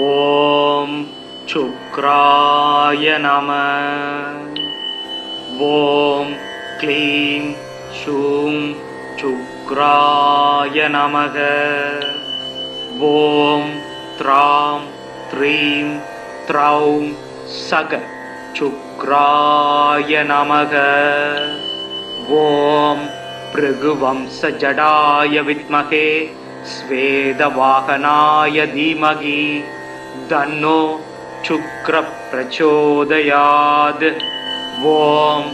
ஓம் சுக்ராய நம. ஓம் க்ளீம் ஷூம் சுக்ராய நமக. ஓம் த்ராம் த்ரீம் த்ரௌம் சக சுக்ராய நமக. ஓம் பிருகுவம்சஜடாய வித்மகே ஸ்வேதவாகனாய தீமகி தன்னோ சுக்ர பிரச்சோதயாத். ஓம்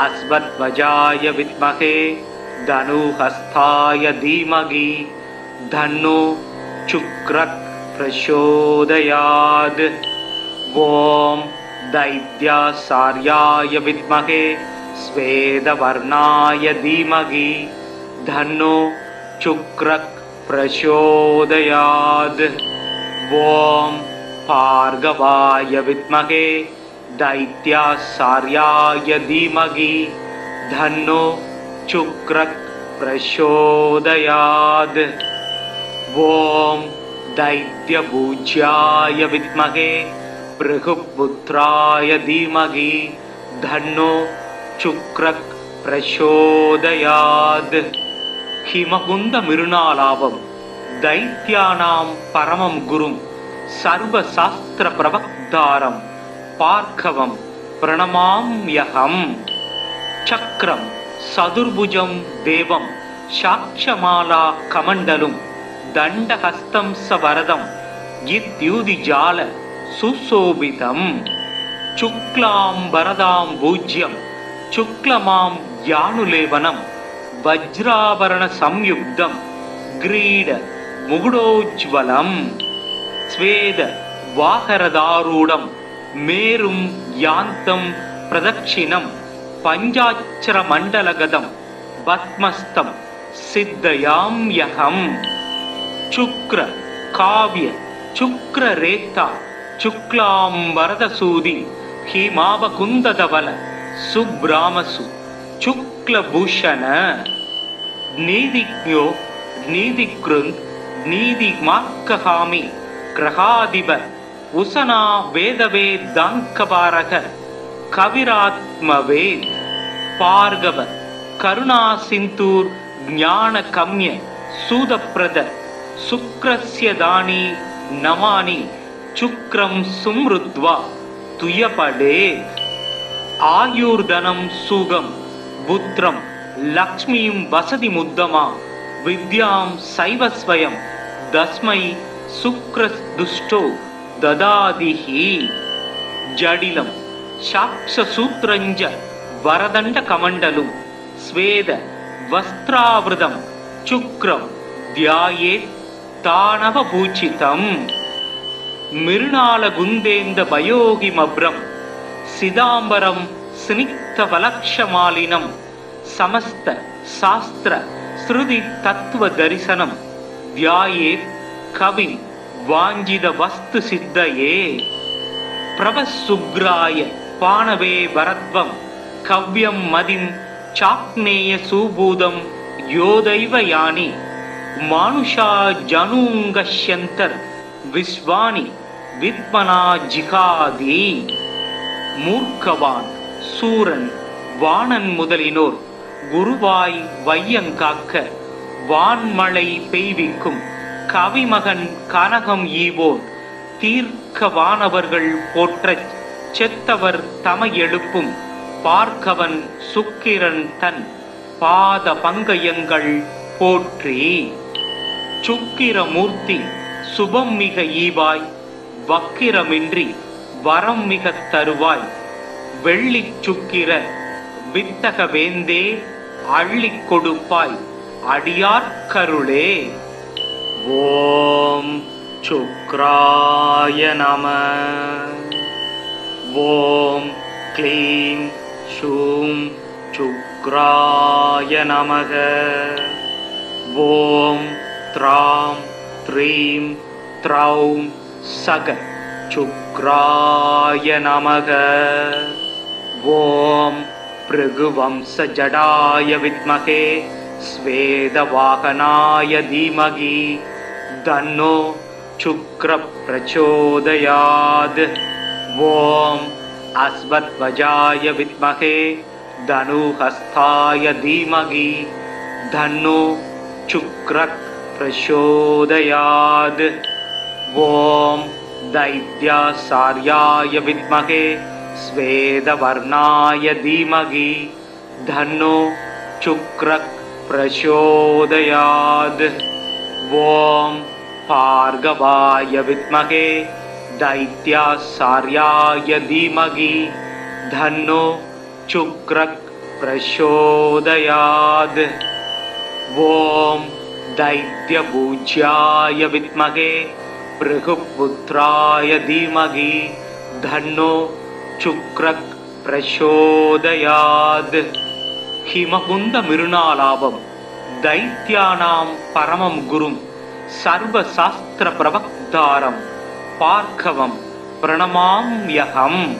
அஸ்வத்வஜாய வித்மகே தனுஹஸ்தாய தீமகி தன்னோ சுக்ர பிரச்சோதயாத். ஓம் தைத்யாசார்யாய வித்மகே ஸ்வேதவர்ணாய தீமகி தன்னோ சுக்ர பிரச்சோதயாத். ஓம் பார்கவாய வித்மகே தைத்யாசார்யாய தீமகி தன்னோ சுக்ர பிரச்சோதயாத். ஓம் தைத்யபூஜ்யாய வித்மகே பிருகுபுத்ராய தீமகி தன்னோ சுக்ர பிரச்சோதயாத். ஹிமகுந்த மிருணாலாபம் தைத்யானாம் பரமம் குரும் சர்வசாஸ்திர பிரவக்தாரம் பார்கவம் பிரணமாம்யகம். சக்ரம் சதுர்புஜம் தேவம் சாட்சமாலா கமண்டலும் தண்டஹஸ்தம் சவரதம் இத்யூதிஜால சுசோபிதம். சுக்லாம் வரதாம் பூஜ்யம் சுக்லமாம் யானுலேவனம் வஜ்ராபரண சம்யுக்தம் கிரீட முகுடோஜ்வலம். ஸ்வேத வாகரதாரூடம் மேரும் யாந்தம் பிரதட்சிணம் பஞ்சாட்சர மண்டலகதம் பத்மஸ்தம் சித்தயாம்யகம். சுக்ர காவ்ய சுக்ர ரேத்தா சுக்லாம் வரதசூதி ஹிமாவகுந்ததவல சுப்ராமசு சுக்லபூஷண. நீதிக்ஞோ நீதிக்ருந்த் நீதிமார்க்ககாமி கிரகாதிப உசனா வேதவேதாங்கபாரக கவிராத்மவேத். பார்கவ கருணா சிந்தூர் ஞான கம்ய சூதப்ரத சுக்ரஸ்ய தானி நமானி சுக்ரம் சும்ருத்வா துயபடே. ஆயுர்தனம் சுகம் புத்திரம் லக்ஷ்மீம் வசதி முத்தமா வித்யாம் சைவஸ்வயம் தஸ்மை சுக்ரதுஷ்டோ ததாதிஹி. ஜடிலம் சாக்ஷசூத்ரஞ்ச வரதண்ட கமண்டலும் ஸ்வேத வஸ்திராவிருதம் சுக்ரம் தியாயேத் தானவ பூஜிதம். மிருணால குந்தேந்த பயோகிமப்ரம் சிதாம்பரம் ஸ்னிக்தவலக்ஷமாலினம் சமஸ்த சாஸ்திர ஸ்ருதி தத்துவ தரிசனம் தியாயேத் கவிம் வாஞ்சித வஸ்து சித்தயே. பிரபசுக்ராய பாணவே வரத்வம் கவ்யம் மதிம் சாக்னேய சூபூதம் யோதைவ யானி மானுஷா ஜனூங்கஷ்யந்தர் விஸ்வானி வித்மனா ஜிகாதி. மூர்க்கவான் சூரன் வாணன் முதலினோர் குருவாய் வையங்காக்க வான்மழை பெய்விக்கும் கவிமகன் கனகம் ஈவோர் தீர்க்கவானவர்கள் போற்றச் செத்தவர் தமை எழுப்பும் பார்க்கவன் சுக்கிரன் தன் பாத பங்கயங்கள் போற்றி. சுக்கிரமூர்த்தி சுபம் மிக ஈவாய் வக்கிரமின்றி வரம் மிக தருவாய். வெள்ளி சுக்கிர வித்தக வேந்தே அள்ளிக் கொடுப்பாய் அடியார்கருளே. ஓம் சுக்ராய நம. ஓம் க்ளீம் ஷூம் சுக்ராய நமக. ஓம் த்ராம் த்ரீம் த்ரௌம் சக சுக்ராய நமக. ஓம் பிருகுவம்சஜடாய வித்மகே ஸ்வேதவாகனாய தீமகி தன்னோ शुक्र प्रचोदयात्। ओम अस्मद्वजाय विद्महे धनुहस्ताय धीमहि धन्नो शुक्र प्रचोदयात्। ओम दैत्याचार्याय विद्महे श्वेतवर्णाय धीमहि धन्नो शुक्र प्रचोदयात्। ओम भार्गवाय विद्महे दैत्याचार्याय धीमहि धन्नो शुक्र प्रचोदयात्। ओम दैत्यपूज्याय विद्महे भृगुपुत्राय धीमहि धन्नो शुक्र प्रचोदयात्। हिमकुंद मिरुनालाभम दैत्यानां परमं गुरुं सर्वशास्त्र प्रवक्तारं पार्कवं प्रणमाम्यहम्।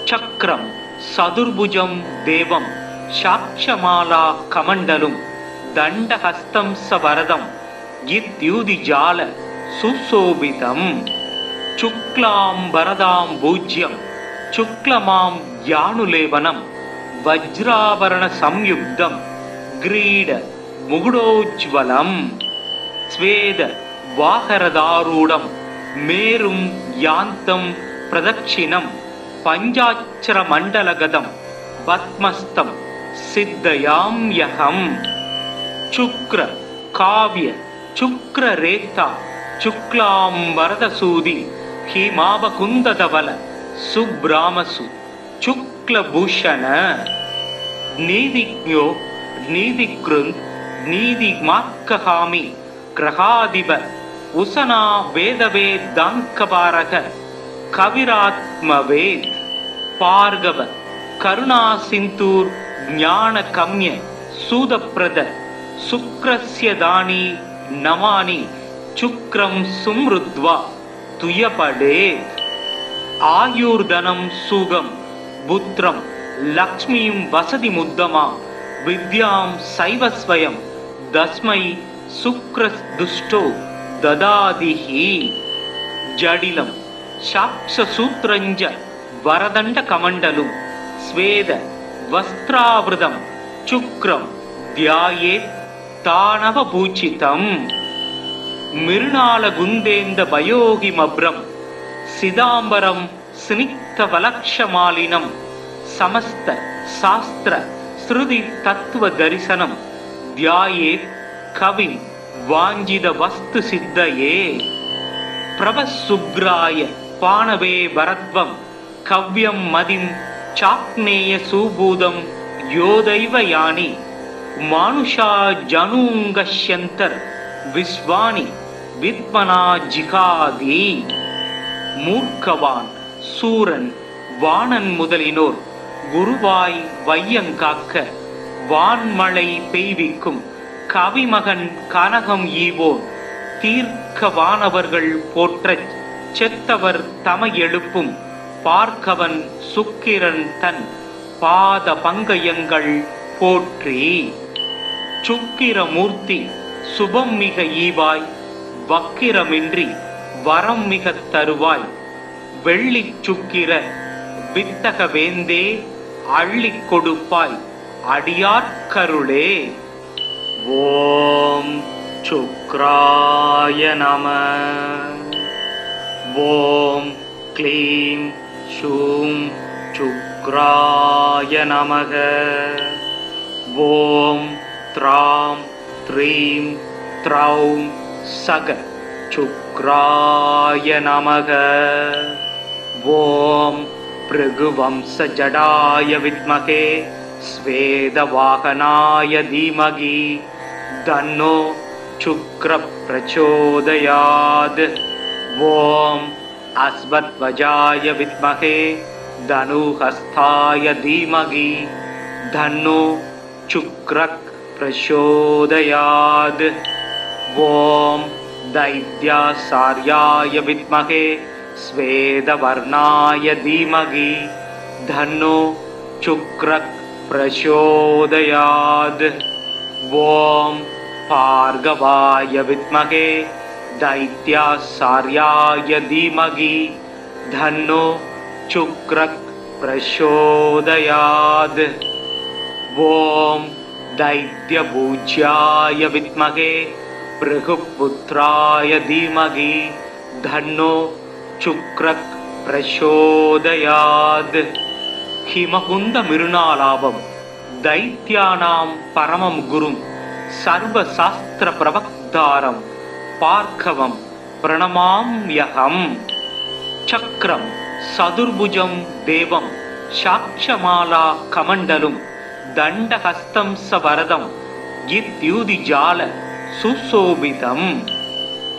चक्रं सदुर्भुजं देवं साक्षमाला कमण्डलुं दण्डहस्तं सवरदं इत्युदिजाल सुशोभितं। शुक्लांबरदां भूज्यं शुक्लमां यानुलेवनं वज्राभरण संयुक्तं ग्रीड मुकुटोज्ज्वलं। स्वेद वाहरदारूढं मेरुं यान्तं प्रदक्षिणं पञ्चाक्षरमण्डलगतं पद्मस्तं सिद्धयाम्यहम्। शुक्र काव्य शुक्ररेता शुक्लांबरदसूदि हिमावकुन्दधवल सुब्रामसु शुक्लभूषण। नीतिज्ञो नीतिकृन् नीतिमार्कहामि ग्रहाधिप उशना वेदवेदाङ्कपारक कविरात्मवेद। पार्गव करुणासिन्धुर् ज्ञानकम्य सूदप्रद शुक्रस्य दानि नमानि शुक्रं सुमृद्वा तुयपडेत्। आयुर्धनं सुगं पुत्रं लक्ष्मीं वसतिमुद्दमा विद्यां सैव स्वयं तस्मै शुक्रदुष्टो ददादिहि। जडिलं साक्षसूत्रञ्च वरदण्डकमण्डलुं स्वेद वस्त्रावृतं शुक्रं ध्यायेत् तानवपूजितम्। मृणालगुन्देन्दभयोगिमभ्रं सिदाम्बरं स्निग्धवलक्षमालिनं समस्त शास्त्र श्रुति तत्त्वदर्शनं ध्यायेत् कविं वाञ्छितवस्तुसिद्धये। प्रभसुग्राय पाणवे वरद्वं कव्यं मदिं चाक्नेयसूभूतं योदैव यानि मानुषा जनुङ्गश्यन्तर् विश्वानि विद्मना जिगादि। मूर्खवान சூரன் வாணன் முதலினோர் குருவாய் வையங்காக்க வான்மழை பெய்விக்கும் கவிமகன் கனகம் ஈவோன் தீர்க்கவானவர்கள் போற்றச் செத்தவர் தம எழுப்பும் பார்க்கவன் சுக்கிரன் தன் பாத பங்கயங்கள் போற்றி. சுக்கிரமூர்த்தி சுபம் மிக ஈவாய் வக்கிரமின்றி வரம் மிக தருவாய். வெள்ளி சுக்கிர வித்தக வேந்தே அள்ளி கொடுப்பாய் அடியார்கருளே. ஓம் சுக்ராய நம. ஓம் க்ளீம் ஷூம் சுக்ராய நமக. ஓம் த்ராம் த்ரீம் த்ரௌம் சக சுக்ராய நமக. ஓம் பிருகுவம்சஜடாய வித்மகே ஸ்வேதவாகனாய தீமகி தன்னோ சுக்ர பிரச்சோதயாத். ஓம் அஸ்வத்வஜாய வித்மகே தனுஹஸ்தாய தீமகி தன்னோ சுக்ர பிரச்சோதயாத். ஓம் दैत्याचार्याय विद्महे श्वेतवर्णाय धीमहि धन्नो शुक्र प्रचोदयात्. ओम भार्गवाय विद्महे दैत्याचार्याय धीमहि धन्नो शुक्रः प्रचोदयात्। ॐ दैत्यपूज्याय विद्महे भृगुपुत्राय धीमहि धन्नो शुक्रः प्रचोदयात्। हिमकुंद मिरुनालाभम दैत्यानां परमं गुरुं सर्वशास्त्र प्रवक्तारं पार्कवं प्रणमाम्यहम्। चक्रं सदुर्भुजं देवं साक्षमाला कमण्डलुं दण्डहस्तं सवरदं विद्युदिजाल सुशोभितं।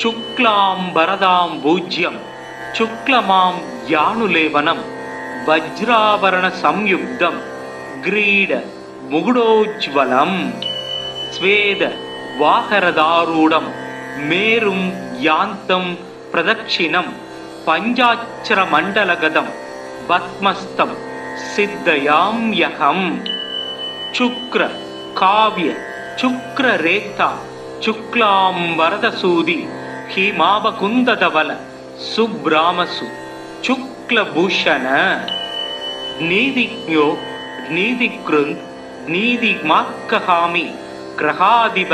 शुक्लांबरदां भूज्यं शुक्लमां यानुलेवनं वज्राभरण संयुक्तं ग्रीड मुकुटोज्ज्वलं। स्वेद वाहरदारूढं मेरुं यान्तं प्रदक्षिणं पञ्चाक्षरमण्डलगतं पद्मस्तं सिद्धयाम्यहम्। शुक्र काव्य शुक्ररेता शुक्लांबरदसूदि हिमावकुन्दधवल सुब्रामसु शुक्लभूषण। नीतिज्ञो नीतिकृन् नीतिमार्कहामि ग्रहाधिप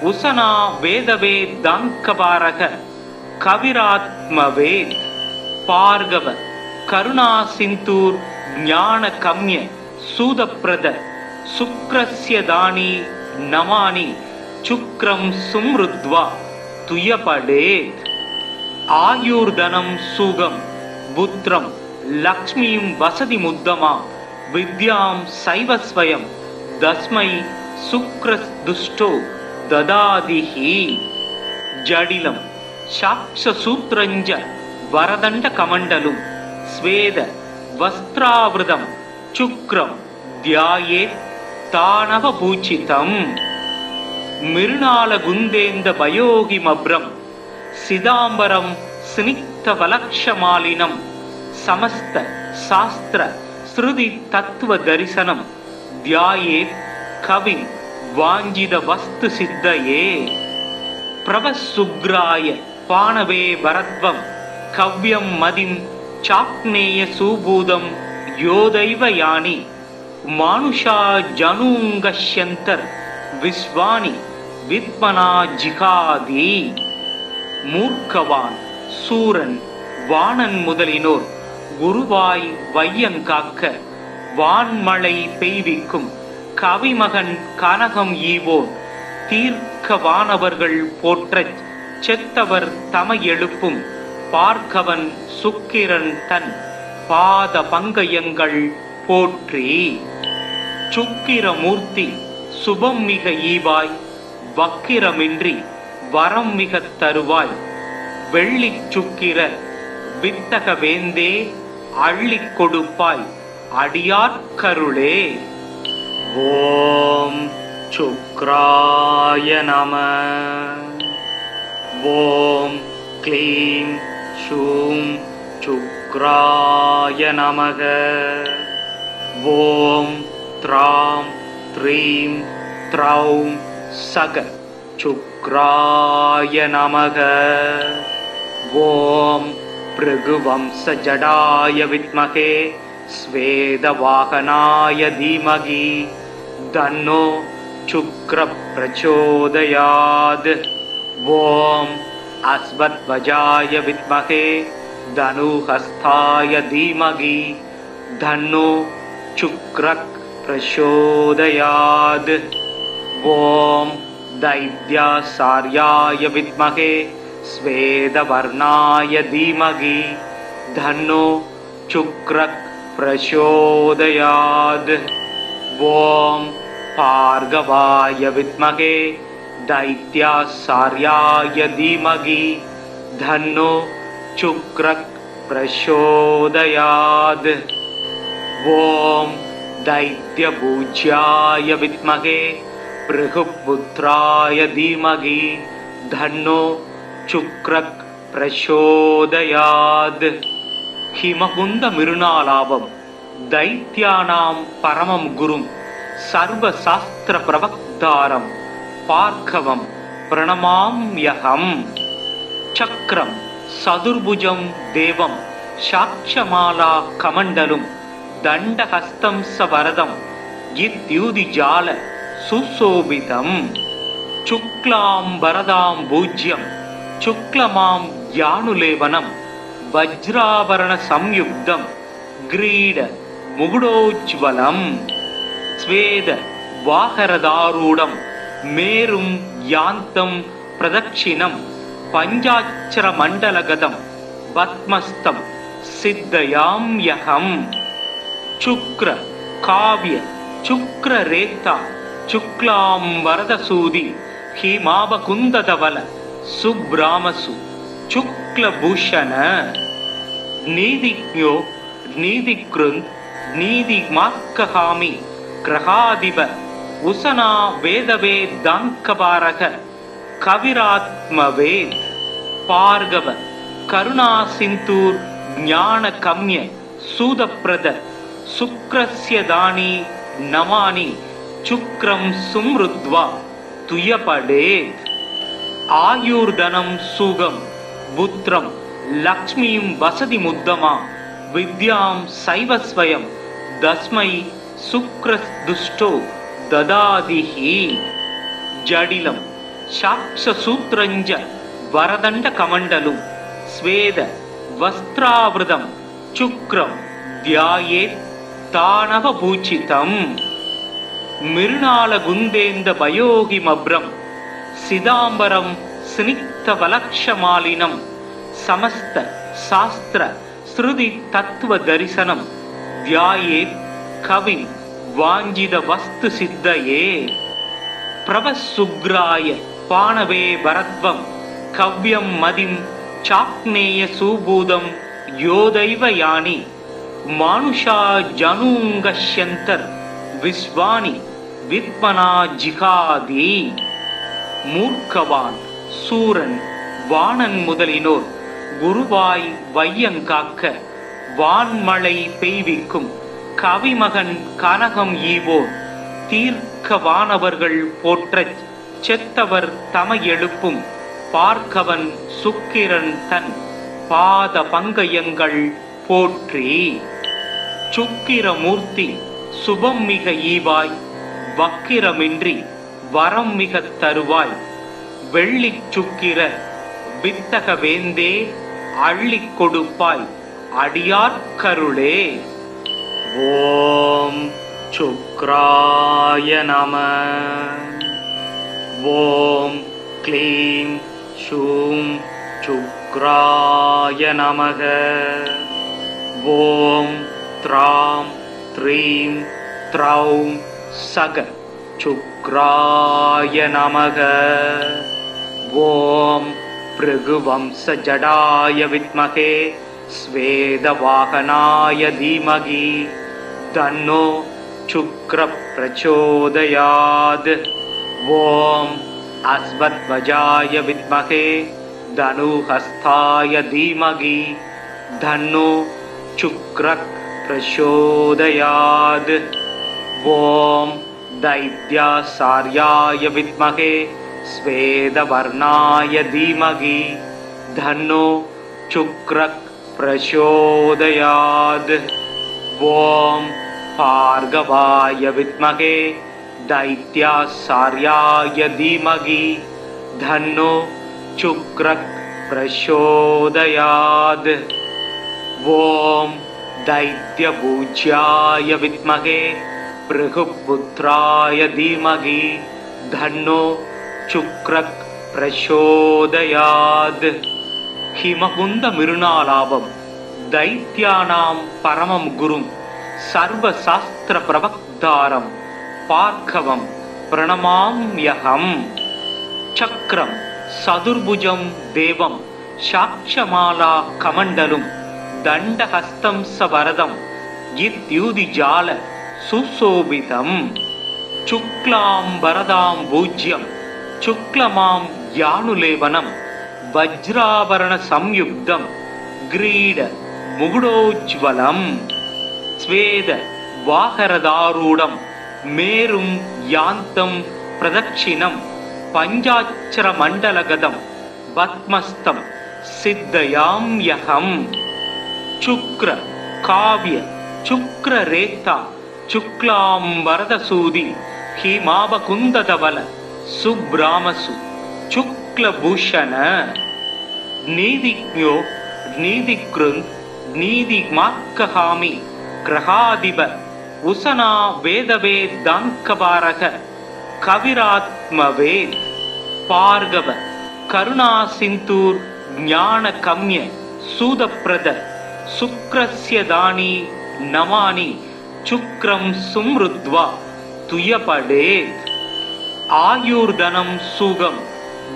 उशना वेदवेदाङ्कपारक कविरात्मवेद। पार्गव करुणासिन्धुर् ज्ञानकम्य सूदप्रद शुक्रस्य दानि नमानि शुक्रं सुमृद्वा तुयपडेत्। आयुर्धनं सुगं पुत्रं लक्ष्मीं वसतिमुद्दमां विद्यां सैव स्वयं तस्मै शुक्रदुष्टो ददादिहि। जडिलं साक्षसूत्रञ्च वरदण्डकमण्डलुं स्वेद वस्त्रावृतं शुक्रं ध्यायेत् तानवपूजितम्। मृणालगुन्देन्दभयोगिमभ्रं सिदाम्बरं स्निग्धवलक्षमालिनं समस्त शास्त्र श्रुति तत्वदर्शनं ध्यायेत् कविं वाञ्छितवस्तु सिद्धये। प्रभसुग्राय पाणवे वरद्वं कव्यं मदिं चाक्नेय सुभूतं योदैव यानि मानुषा जनुङ्गश्यन्तर् विश्वानि विद्मना जिगादि। मूर्खवान சூரன் வாணன் முதலினோர் குருவாய் வையங்காக்க வான்மழை பெய்விக்கும் கவிமகன் கனகம் ஈவோன் தீர்க்கவானவர்கள் போற்றச் செத்தவர் தம எழுப்பும் பார்க்கவன் சுக்கிரன் தன் பாத பங்கயங்கள் போற்றி. சுக்கிரமூர்த்தி சுபம் மிக ஈவாய் வக்கிரமின்றி வரம் மிக தருவாய். வெள்ளி சுக்கிர வித்தக வேந்தே அள்ளி கொடுப்பாய் அடியார்கருளே. ஓம் சுக்ராய நம. ஓம் க்ளீம் ஷூம் சுக்ராய நமக. ஓம் த்ராம் த்ரீம் த்ரௌம் சக சுக்ராய நமக. ஓம் பிருகுவம்சஜடாய வித்மகே ஸ்வேதவாகனாய தீமகி தன்னோ சுக்ர பிரச்சோதயாத். ஓம் அஸ்வத்வஜாய வித்மகே தனுஹஸ்தாய தீமகி தன்னோ சுக்ர பிரச்சோதயாத். ஓம் दैत्याचार्याय विद्महे श्वेतवर्णाय धीमहि धन्नो शुक्रः प्रचोदयात्. ओम भार्गवाय विद्महे दैत्याचार्याय धीमहि धन्नो शुक्रः प्रचोदयात्. ओम दैत्यपूज्याय विद्महे भृगुपुत्राय धीमहि धन्नो शुक्रः प्रचोदयात्. हिमकुंद मिरुनालाभम दैत्यानां परमं गुरुं सर्वशास्त्र प्रवक्तारं पार्कवं प्रणमाम्यहम्. சக்கரம் சதுர்புஜம் தேவம் சாட்சமாலா கமண்டலும் தண்டஹஸ்தம் சவரதம் இத்யுதிஜால சுசோபிதம் சுக்லாம் பரதாம் பூஜ்யம் சுக்லமாம் யானுலேவனம் வஜ்ராபரண சம்யுக்தம் கிரீட முகுடோஜ்வலம் ஸ்வேத வாகரதாரூடம் மேரும் யாந்தம் பிரதட்சிணம் பஞ்சாட்சர மண்டலகதம் பத்மஸ்தம் சித்தயாம்யகம் சுக்ர காவ்ய சுக்ர ரேத்தா சுக்லாம் வரதசூதி ஹிமாபகுந்ததவல சுப்ராமசு சுக்லபூஷண நீதிக்ஞோ நீதிக்ருந்த் நீதிமாக்ககாமி கிரகாதிப உசனா வேதவே தாங்கபாரக கவிராத்மவேத் பார்கவ கருணா சிந்தூர் ஞான கம்ய சூதப்பிரத சுக்ரஸ்ய தானி நமானி சுக்ரம் சும்ருத்வா துயபடேத் ஆயுர்தனம் சுகம் புத்திரம் லக்ஷ்மீம் வசதி முத்தமா வித்யாம் சைவஸ்வயம் தஸ்மை சுக்ரஸ்துஷ்டோ ததாதிஹி ஜடிலம் சாக்ஷசூத்ரஞ்ச வரதண்ட கமண்டலும் ஸ்வேத வஸ்திராவிருதம் சுக்ரம் தியாயேத் தானவபூச்சிதம் மிருணாலகுந்தேந்த பயோகிமப்ரம் சிதாம்பரம் ஸ்னிக்தவலக்ஷமாலினம் சமஸ்த சாஸ்திர ஸ்ருதி தத்துவ தரிசனம் தியாயேத் கவிம் வாஞ்சித வஸ்து சித்தயே பிரபசுக்ராய பாணவே பரத்வம் கவ்யம் மதிம் சாக்னேய சூபூதம் யோதைவ யானி மானுஷா ஜனூங்கஷ்யந்தர் விஸ்வானி வித்மனா ஜிகாதி மூர்க்கவான் சூரன் வாணன் முதலினோர் குருவாய் வையங்காக்க வான்மழை பெய்விக்கும் கவிமகன் கனகம் ஈவோர் தீர்க்கவானவர்கள் போற்றச் செத்தவர் தம எழுப்பும் பார்க்கவன் சுக்கிரன் தன் பாத பங்கயங்கள் போற்றி சுக்கிரமூர்த்தி சுபம் மிக ஈவாய் வக்கிரமின்றி வரம் மிக தருவாய் வெள்ளி சுக்கிர வித்தக வேந்தே அள்ளிக் கொடுப்பாய் அடியார்கருளே. ஓம் சுக்ராய நம. ஓம் க்ளீம் ஷூம் சுக்ராய நமக. ஓம் த்ராம் த்ரீம் த்ரௌம் சக சுக்ராய நமக. ஓம் பிருகுவம்ச ஜடாய வித்மகே ஸ்வேதவாகனாய தீமகி தன்னோ சுக்ர பிரச்சோதயாத். ஓம் அஸ்வத்வஜாய வித்மகே தனுஹஸ்தாய தீமகி தன்னோ சுக்ர பிரச்சோதயாத். ஓம் दैत्यासार्याय विद्महे स्वेदवर्णाय धीमहि धन्नो शुक्रः प्रचोदयात्. ओम भार्गवाय विद्महे दैत्यासार्याय धीमहि धन्नो शुक्रः प्रचोदयात्. ओम दैत्यपूज्याय विद्महे भृगुपुत्राय धीमहि धन्नो शुक्रः प्रचोदयात्. हिमकुंद मिरुणालाभम दैत्यानां परमं गुरुं सर्वशास्त्र प्रवक्तारं पार्कवं प्रणमाम्यहम्. चक्रं सदुर्भुजं देवं साक्षमाला कमण्डलुं दण्डहस्तं सवरदं इत्युदिजाल सुशोभितं. शुक्लां वरदां भूज्यं शुक्लमां यानुलेवनं वज्राभरण संयुक्तं ग्रीड मुगुडोज्वलं. स्वेद वाहरदारूढं मेरुं यान्तं प्रदक्षिणं पञ्चाक्षर मण्डलगतं पद्मस्तं सिद्धयाम्यहम् शुक्र काव्य शुक्र रेता शुक्लांबरदसूदि हिमावकुन्दधवल सुब्रामसु शुक्लभूषण नीतिज्ञो नीतिकृन् नीतिमार्कहामि ग्रहाधिप उशना वेदवेदाङ्कपारक कविरात्मवेद पार्गव करुणासिन्धुर् ज्ञानकम्य सूदप्रद शुक्रस्य दानि नमानि शुक्रं सुमृद्वा तुयपडेत् आयुर्धनं सुगं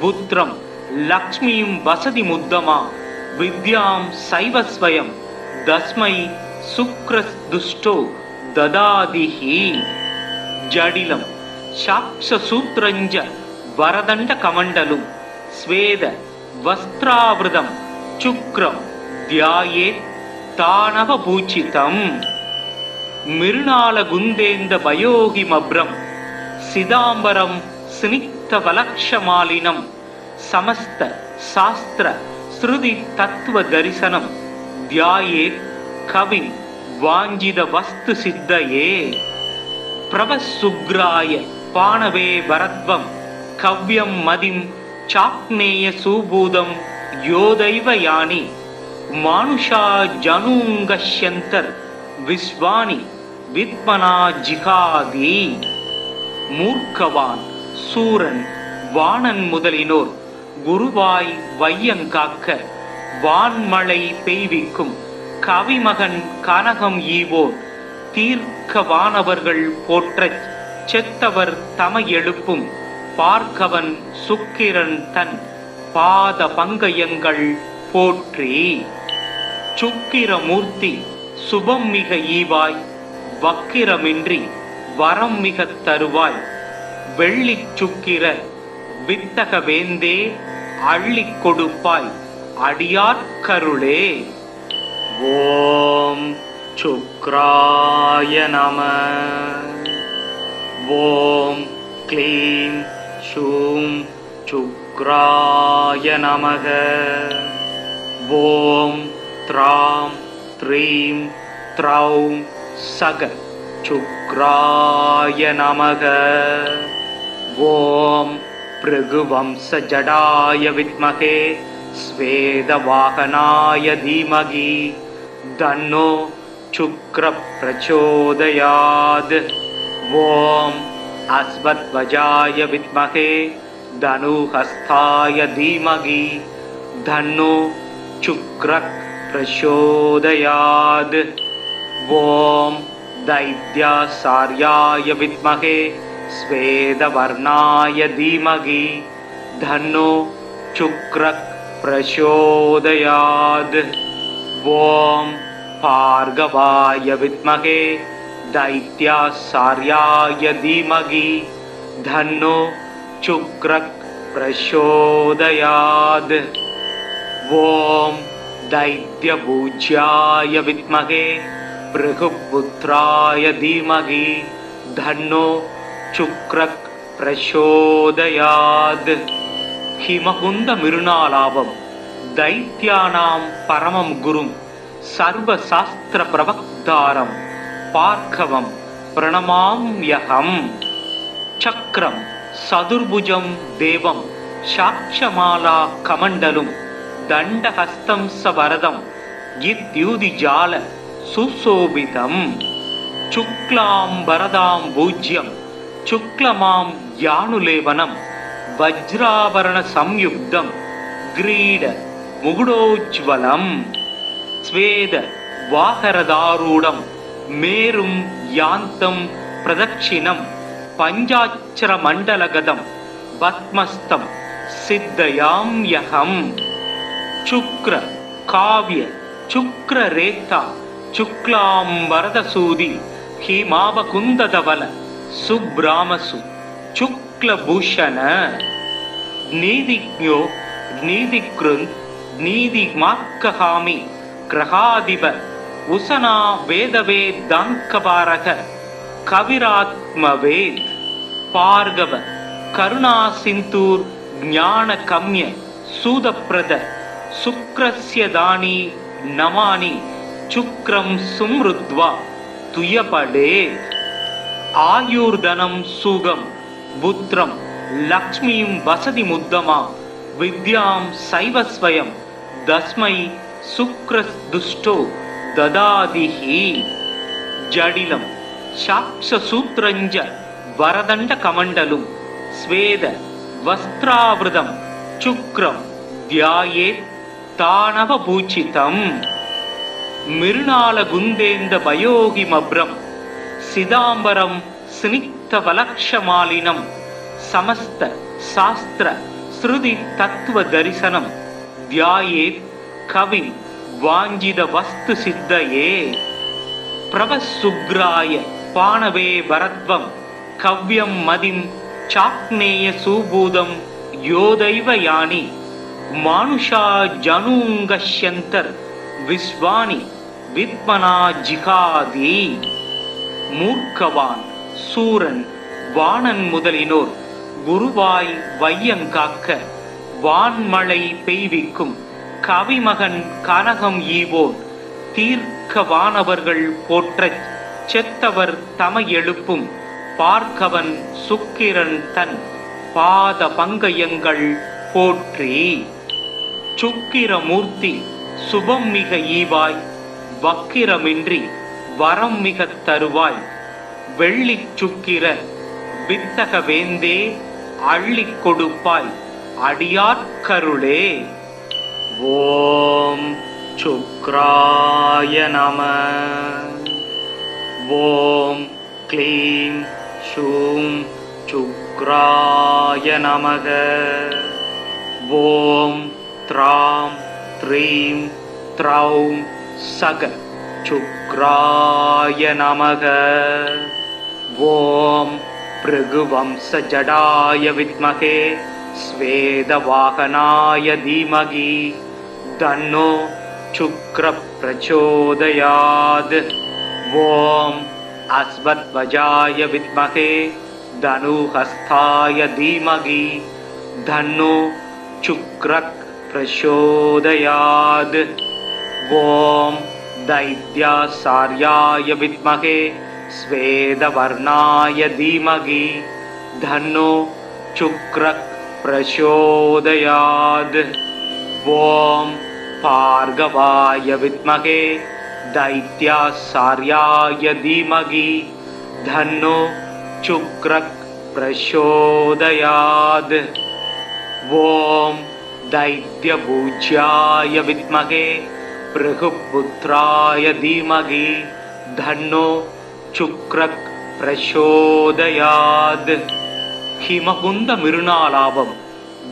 पुत्रं लक्ष्मीं वसतिमुद्दमा विद्यां सैव स्वयं तस्मै शुक्रदुष्टो ददादिहि जडिलं साक्षसूत्रञ्च वरदण्डकमण्डलुं स्वेद वस्त्रावृतं शुक्रं ध्यायेत् तानवपूजितम् मृणालगुन्देन्दभयोहिमभ्रं सिदाम्बरं स्निग्धवलक्षमालिनं समस्त शास्त्र श्रुति तत्त्वदर्शनं ध्यायेत् कविं वाञ्छितवस्तुसिद्धये प्रभसुग्राय पाणवे वरद्वं कव्यं मदिं चाक्नेयसुभूतं योदैव यानि मानुषा जनुङ्गश्यन्तर् विश्वानि विद्मना जिगादि मूर्खवान சூரன் வாணன் முதலினோர் குருவாய் வையங்காக்க வான்மழை பெய்விக்கும் கவிமகன் கனகம் ஈவோர் தீர்க்கவானவர்கள் போற்றச் செத்தவர் தம எழுப்பும் பார்க்கவன் சுக்கிரன் தன் பாத பங்கயங்கள் போற்றி சுக்கிரமூர்த்தி சுபம் மிக ஈவாய் வக்கிரமின்றி வரம் மிக தருவாய் வெள்ளிச் சுக்கிர வித்தக வேந்தே அள்ளிக் கொடுப்பாய் அடியார்க்கருளே. ஓம் சுக்ராய நம. ஓம் க்ளீம் ஷூம் சுக்ராய நமக. ஓம் த்ராம் த்ரீம் த்ரௌம் சக சுக்ராய நமக. ஓம் பிருகுவம்சஜடாய வித்மகே ஸ்வேதவாகனாய தீமகி தன்னோ சுக்ர பிரச்சோதயாத். ஓம் அஸ்வத்வஜாய வித்மகே தனுஹஸ்தாய தீமகி தன்னோ சுக்ர பிரச்சோதயாத். ஓம் दैत्यासार्याय विद्महे स्वेदवर्णाय धीमहि धन्नो शुक्रः प्रचोदयात्. ओम भार्गवाय विद्महे दैत्यासार्याय धीमहि धन्नो शुक्रः प्रचोदयात्. ओम दैत्यपूज्याय विद्महे भृगुपुत्राय धीमहि धन्नो शुक्रः प्रचोदयात्. हिमकुंद मृणालाभं दैत्यानां परमं गुरुं सर्वशास्त्र प्रवक्तारं पार्कवं प्रणमाम्यहम्. चक्रं सदुर्भुजं देवं साक्षमाला कमण्डलुं दण्डहस्तं सवरदं इत्युदिजाल सुशोभितं. शुक्लांबरदां भूज्यं शुक्लमां यानुलेवनं वज्राभरण संयुक्तं ग्रीड मुकुटोज्ज्वलं. स्वेद वाहरदारूढं मेरुं यान्तं प्रदक्षिणं पञ्चाक्षरमण्डलगतं पद्मस्तं सिद्धयाम्यहम्. शुक्र काव्य शुक्र रेता शुक्लांबरदसूदि हिमावकुन्दधवल सुब्रामसु शुक्लभूषण. नीतिज्ञो नीतिकृन् नीतिमार्कहामि ग्रहाधिप उशना वेदवेदाङ्कपारक कविरात्मवेद पार्गव करुणासिन्धुर् ज्ञानकम्य सूदप्रद சுக்ரஸ்ய தானி நமானி சுக்ரம் சும்ருத்வா துயபடே. ஆயுர்தனம் சுகம் புத்திரம் லக்ஷ்மீம் வசதி முத்தமா வித்யாம் சைவஸ்வயம் தஸ்மை சுக்ரஸ்துஷ்டோ ததாதிஹி. ஜடிலம் சாக்ஷசூத்ரஞ்ச வரதண்ட கமண்டலும் ஸ்வேத வஸ்திராவிருதம் சுக்ரம் தியாயேத் தானவபூச்சிதம். மிருணால குந்தேந்த பயோகிமப்ரம் சிதாம்பரம் ஸ்னிக்தவலக்ஷமாலினம் சமஸ்த சாஸ்திர ஸ்ருதி தத்துவ தரிசனம் தியாயேத் கவிம் வாஞ்சித வஸ்து சித்தயே. பிரபசுக்ராய பாணவே வரத்வம் கவ்யம் மதிம் சாக்னேய சூபூதம் யோதைவ யானி மானுஷா ஜனூங்கஷ்யந்தர் விஸ்வானி வித்மனா ஜிகாதி. மூர்க்கவான் சூரன் வாணன் முதலினோர் குருவாய் வையங்காக்க வான்மழை பெய்விக்கும் கவிமகன் கனகம் ஈவோன் தீர்க்க வானவர்கள் போற்றச் செத்தவர் தமை எழுப்பும் பார்க்கவன் சுக்கிரன் தன் பாத பங்கயங்கள் போற்றி. சுக்கிரமூர்த்தி சுபம் மிக ஈவாய் வக்கிரமின்றி வரம் மிக தருவாய் வெள்ளிச் சுக்கிர வித்தக வேந்தே அள்ளிக் கொடுப்பாய் அடியார்க்கருளே. ஓம் சுக்ராய நம. ஓம் க்ளீம் ஷூம் சுக்ராய நமக. ஓம் த்ராம் த்ரீம் த்ரௌம் சக சுக்ராய நமக. ஓம் பிருகுவம்ச ஜடாய வித்மகே ஸ்வேதவாகனாய தீமகி தன்னோ சுக்ர பிரச்சோதயாத். ஓம் அஸ்வத்வஜாய வித்மகே தனுஹஸ்தாய தீமகி தன்னோ சுக்ர பிரச்சோதயாத். ஓம் दैत्यासार्याय विद्महे स्वेदवर्णाय धीमहि धन्नो शुक्रः प्रचोदयात्. ओम भार्गवाय विद्महे दैत्यासार्याय धीमहि धन्नो शुक्रः प्रचोदयात्. ओम दैत्यभूज्याय विद्महे भृगुपुत्राय धीमहि धन्नो शुक्रः प्रचोदयात्. हिमकुंद मिरुणालाभम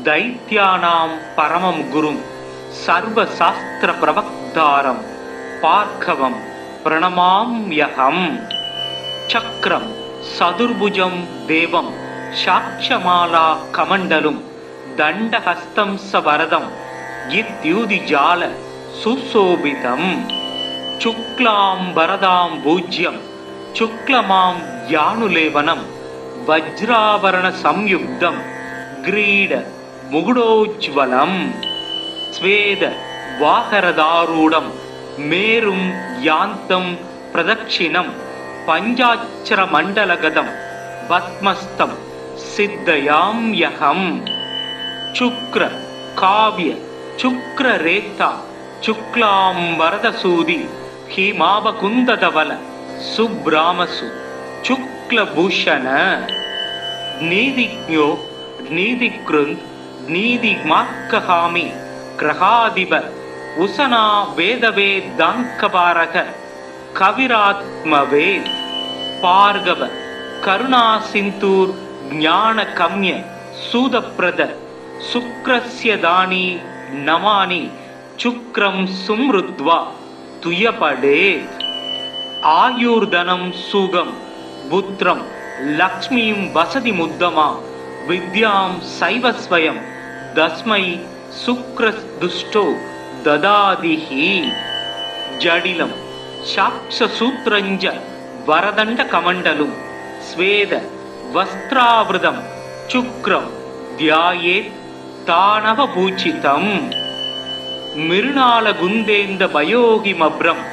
दैत्यानां परमं गुरुं सर्वशास्त्र प्रवक्तारं पार्कवं प्रणमाम्यहम्. चक्रं सदुर्भुजं देवं साक्षमाला कमण्डलुं दण्डहस्तं सवरदं इत्युदिजाल सुशोभितं. शुक्लांबरदां भूज्यं शुक्लमां यानुलेवनं वज्राभरण संयुक्तं ग्रीड मुकुटोज्ज्वलं. स्वेद वाहरदारूढं मेरुं यान्तं प्रदक्षिणं पञ्चाक्षरमण्डलगतं पद्मस्तं सिद्धयाम्यहम्. शुक्र काव्य शुक्ररेता शुक्लांबरदसूदि हिमावकुन्दधवल सुब्रामसु शुक्लभूषण. नीतिज्ञो नीतिकृन् नीतिमार्कहामि ग्रहाधिप उशना वेदवेदाङ्कपारक कविरात्मवेद. पार्गव करुणासिन्धुर् ज्ञानकम्य सूदप्रद शुक्रस्य दानि नमानि शुक्रं सुमृद्वा तुयपडेत्. आयुर्धनं सुगं पुत्रं लक्ष्मीं वसति मुद्दमा विद्यां सैवस्वयं तस्मै शुक्रदुष्टो ददादिहि. जडिलं साक्षसूत्रञ्च वरदण्डकमण्डलुं स्वेद वस्त्रावृतं शुक्रं ध्यायेत् तानवपूजितं. மிருணாலகுந்தேந்த பயோகிமப்ரம்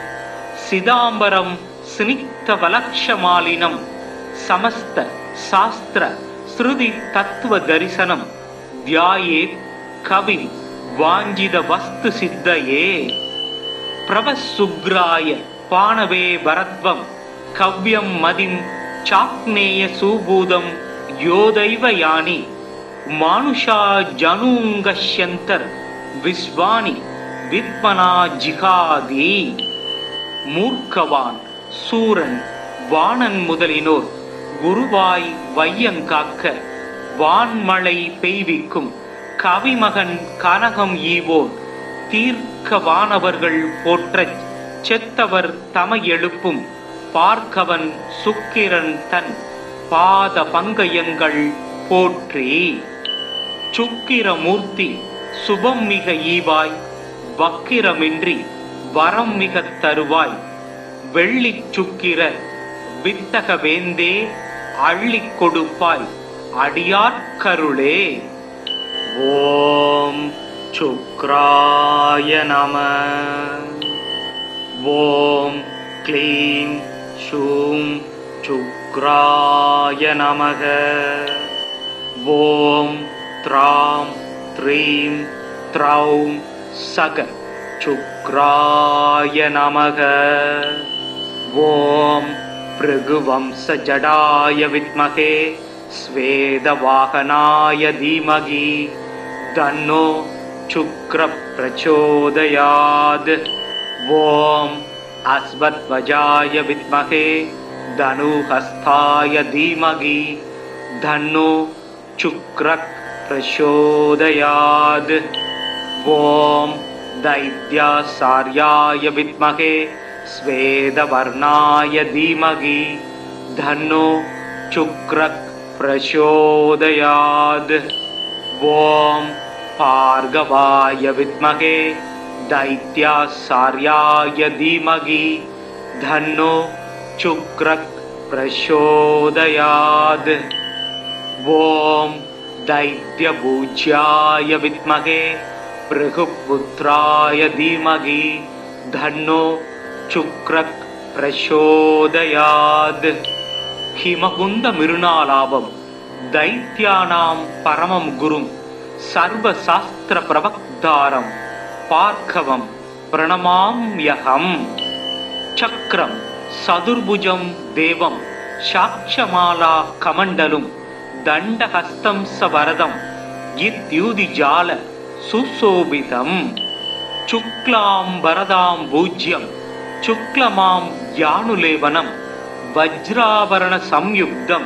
சிதாம்பரம் ஸ்னிக்தவலக்ஷமாலினம் சமஸ்த சாஸ்திர ஸ்ருதி தத்துவ தரிசனம் தியாயேத் கவிம் வாஞ்சித வஸ்து சித்தயே பிரபசுக்ராய பாணவே பரத்வம் கவ்யம் மதிம் சாக்னேய சூபூதம் யோதைவ யானி மானுஷா ஜனூங்கஷ்யந்தர் விஸ்வானி வித்மனா ஜிகாதி. மூர்க்கவான் சூரன் வாணன் முதலினோர் குருவாய் வையங்காக்க வான்மழை பெய்விக்கும் கவிமகன் கனகம் ஈவோன் தீர்க்கவானவர்கள் போற்றச் செத்தவர் தமை எழுப்பும் பார்க்கவன் சுக்கிரன் தன் பாத பங்கயங்கள் போற்றி. சுக்கிரமூர்த்தி சுபம் மிக ஈவாய் வக்கிரமின்றி வரம் மிக தருவாய் வெள்ளிச் சுக்கிர வித்தக வேந்தே அள்ளிக் கொடுப்பாய் அடியார்க்கருளே. ஓம் சுக்ராய நம. ஓம் க்ளீம் ஷூம் சுக்ராய நமக. ஓம் த்ராம் த்ரீம் த்ரௌம் சக சுக்ராய நமக. ஓம் பிருகுவம்ச ஜடாய வித்மகே ஸ்வேதவாகனாய தீமகி தன்னோ சுக்ர பிரச்சோதயாத். ஓம் அஸ்வத்வஜாய வித்மகே தனுஹஸ்தாய தீமகி தன்னோ சுக்ர பிரச்சோதயாத். ஓம் दैत्यासार्याय विद्महे स्वेदवर्णाय धीमहि धन्नो शुक्रः प्रचोदयात्. ओम भार्गवाय विद्महे दैत्यासार्याय धीमहि धन्नो शुक्रः प्रचोदयात्. ओम दैत्यपूज्याय विद्महे भृगुपुत्राय धीमहि धन्नो शुक्रः प्रचोदयात्. हिमकुंद मिरुणालाभम दैत्यानां परमं गुरुं सर्वशास्त्र प्रवक्तारं पार्कवं प्रणमाम्यहम्. चक्रं सदुर्भुजं देवं साक्षमाला कमण्डलुं दण्डहस्तं सवरदं इत्युदिजाल सुशोभितं. शुक्लांबरदां भूज्यं शुक्लमां यानुलेवनं वज्राभरण संयुक्तं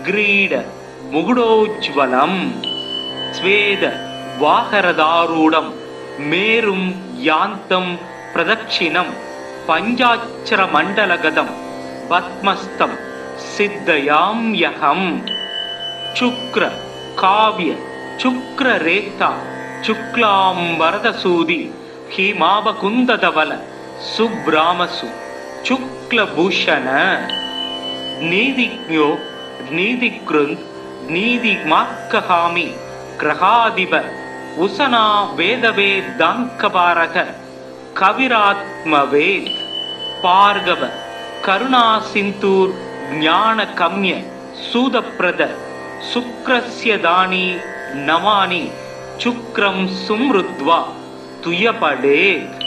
ग्रीड मुकुटोज्ज्वलं. स्वेद वाहरदारूढं मेरुं यान्तं प्रदक्षिणं पञ्चाक्षरमण्डलगतं पद्मस्तं सिद्धयाम्यहम्. शुक्र काव्य शुक्ररेता शुक्लांबरदसूदि हिमावकुन्दधवल सुब्रामसु शुक्लभूषण. नीतिज्ञो नीतिकृन् नीतिमार्कहामि ग्रहाधिप उशना वेदवेदाङ्कपारक कविरात्मवेद. पार्गव करुणासिन्धुर् ज्ञानकम्य सूदप्रद शुक्रस्य दानी नमानि शुक्रं सुमृद्वा तुयपडेत्.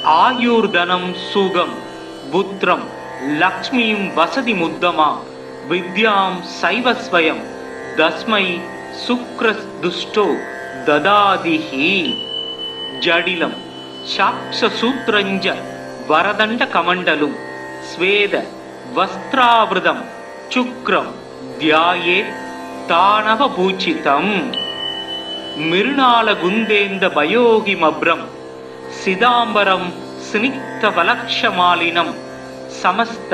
आयुर्धनं सुगं पुत्रं लक्ष्मीं वसति मुद्दमा विद्यां सैव स्वयं तस्मै शुक्रदुष्टो ददादिहि. जडिलं साक्षसूत्रञ्च वरदण्डकमण्डलुं स्वेद वस्त्रावृतं शुक्रं ध्यायेत् तानवपूजितम्. मिरुणालगुन्देन्द भयोगिमभ्रं सिदाम्बरं स्निग्धवलक्षमालिनं समस्त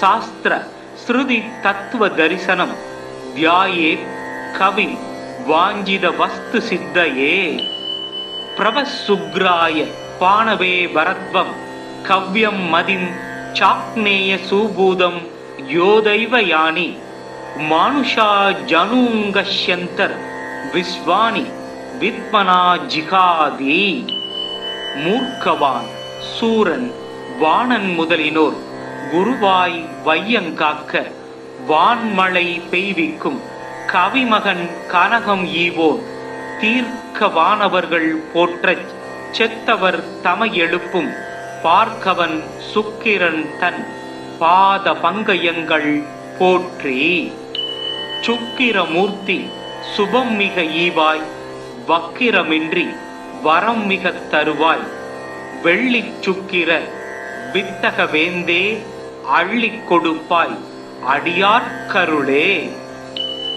शास्त्र श्रुति तत्व दर्शनं ध्यायेत् कविं वाञ्छित वस्तु सिद्धये. प्रभसुग्राय पाणवे भरद्वं कव्यं मदिं चाक्नेय सुबूदं योदैव यानि मानुषा जनुङ्गश्यन्तर् विश्वानि विद्मना जिहादि. மூர்க்கவான் சூரன் வாணன் முதலினோர் குருவாய் வையங்காக்க வான்மழை பெய்விக்கும் கவிமகன் கனகம் ஈவோர் தீர்க்க வானவர்கள் போற்றச் செத்தவர் தமை எழுப்பும் பார்க்கவன் சுக்கிரன் தன் பாத பங்கயங்கள் போற்றி. சுக்கிரமூர்த்தி சுபம் மிக ஈவாய் வக்கிரமின்றி வரம் மிக தருவாய் வெள்ளிச் சுக்கிர வித்தக வேந்தே அள்ளிக் கொடுப்பாய் அடியார்க்கருளே.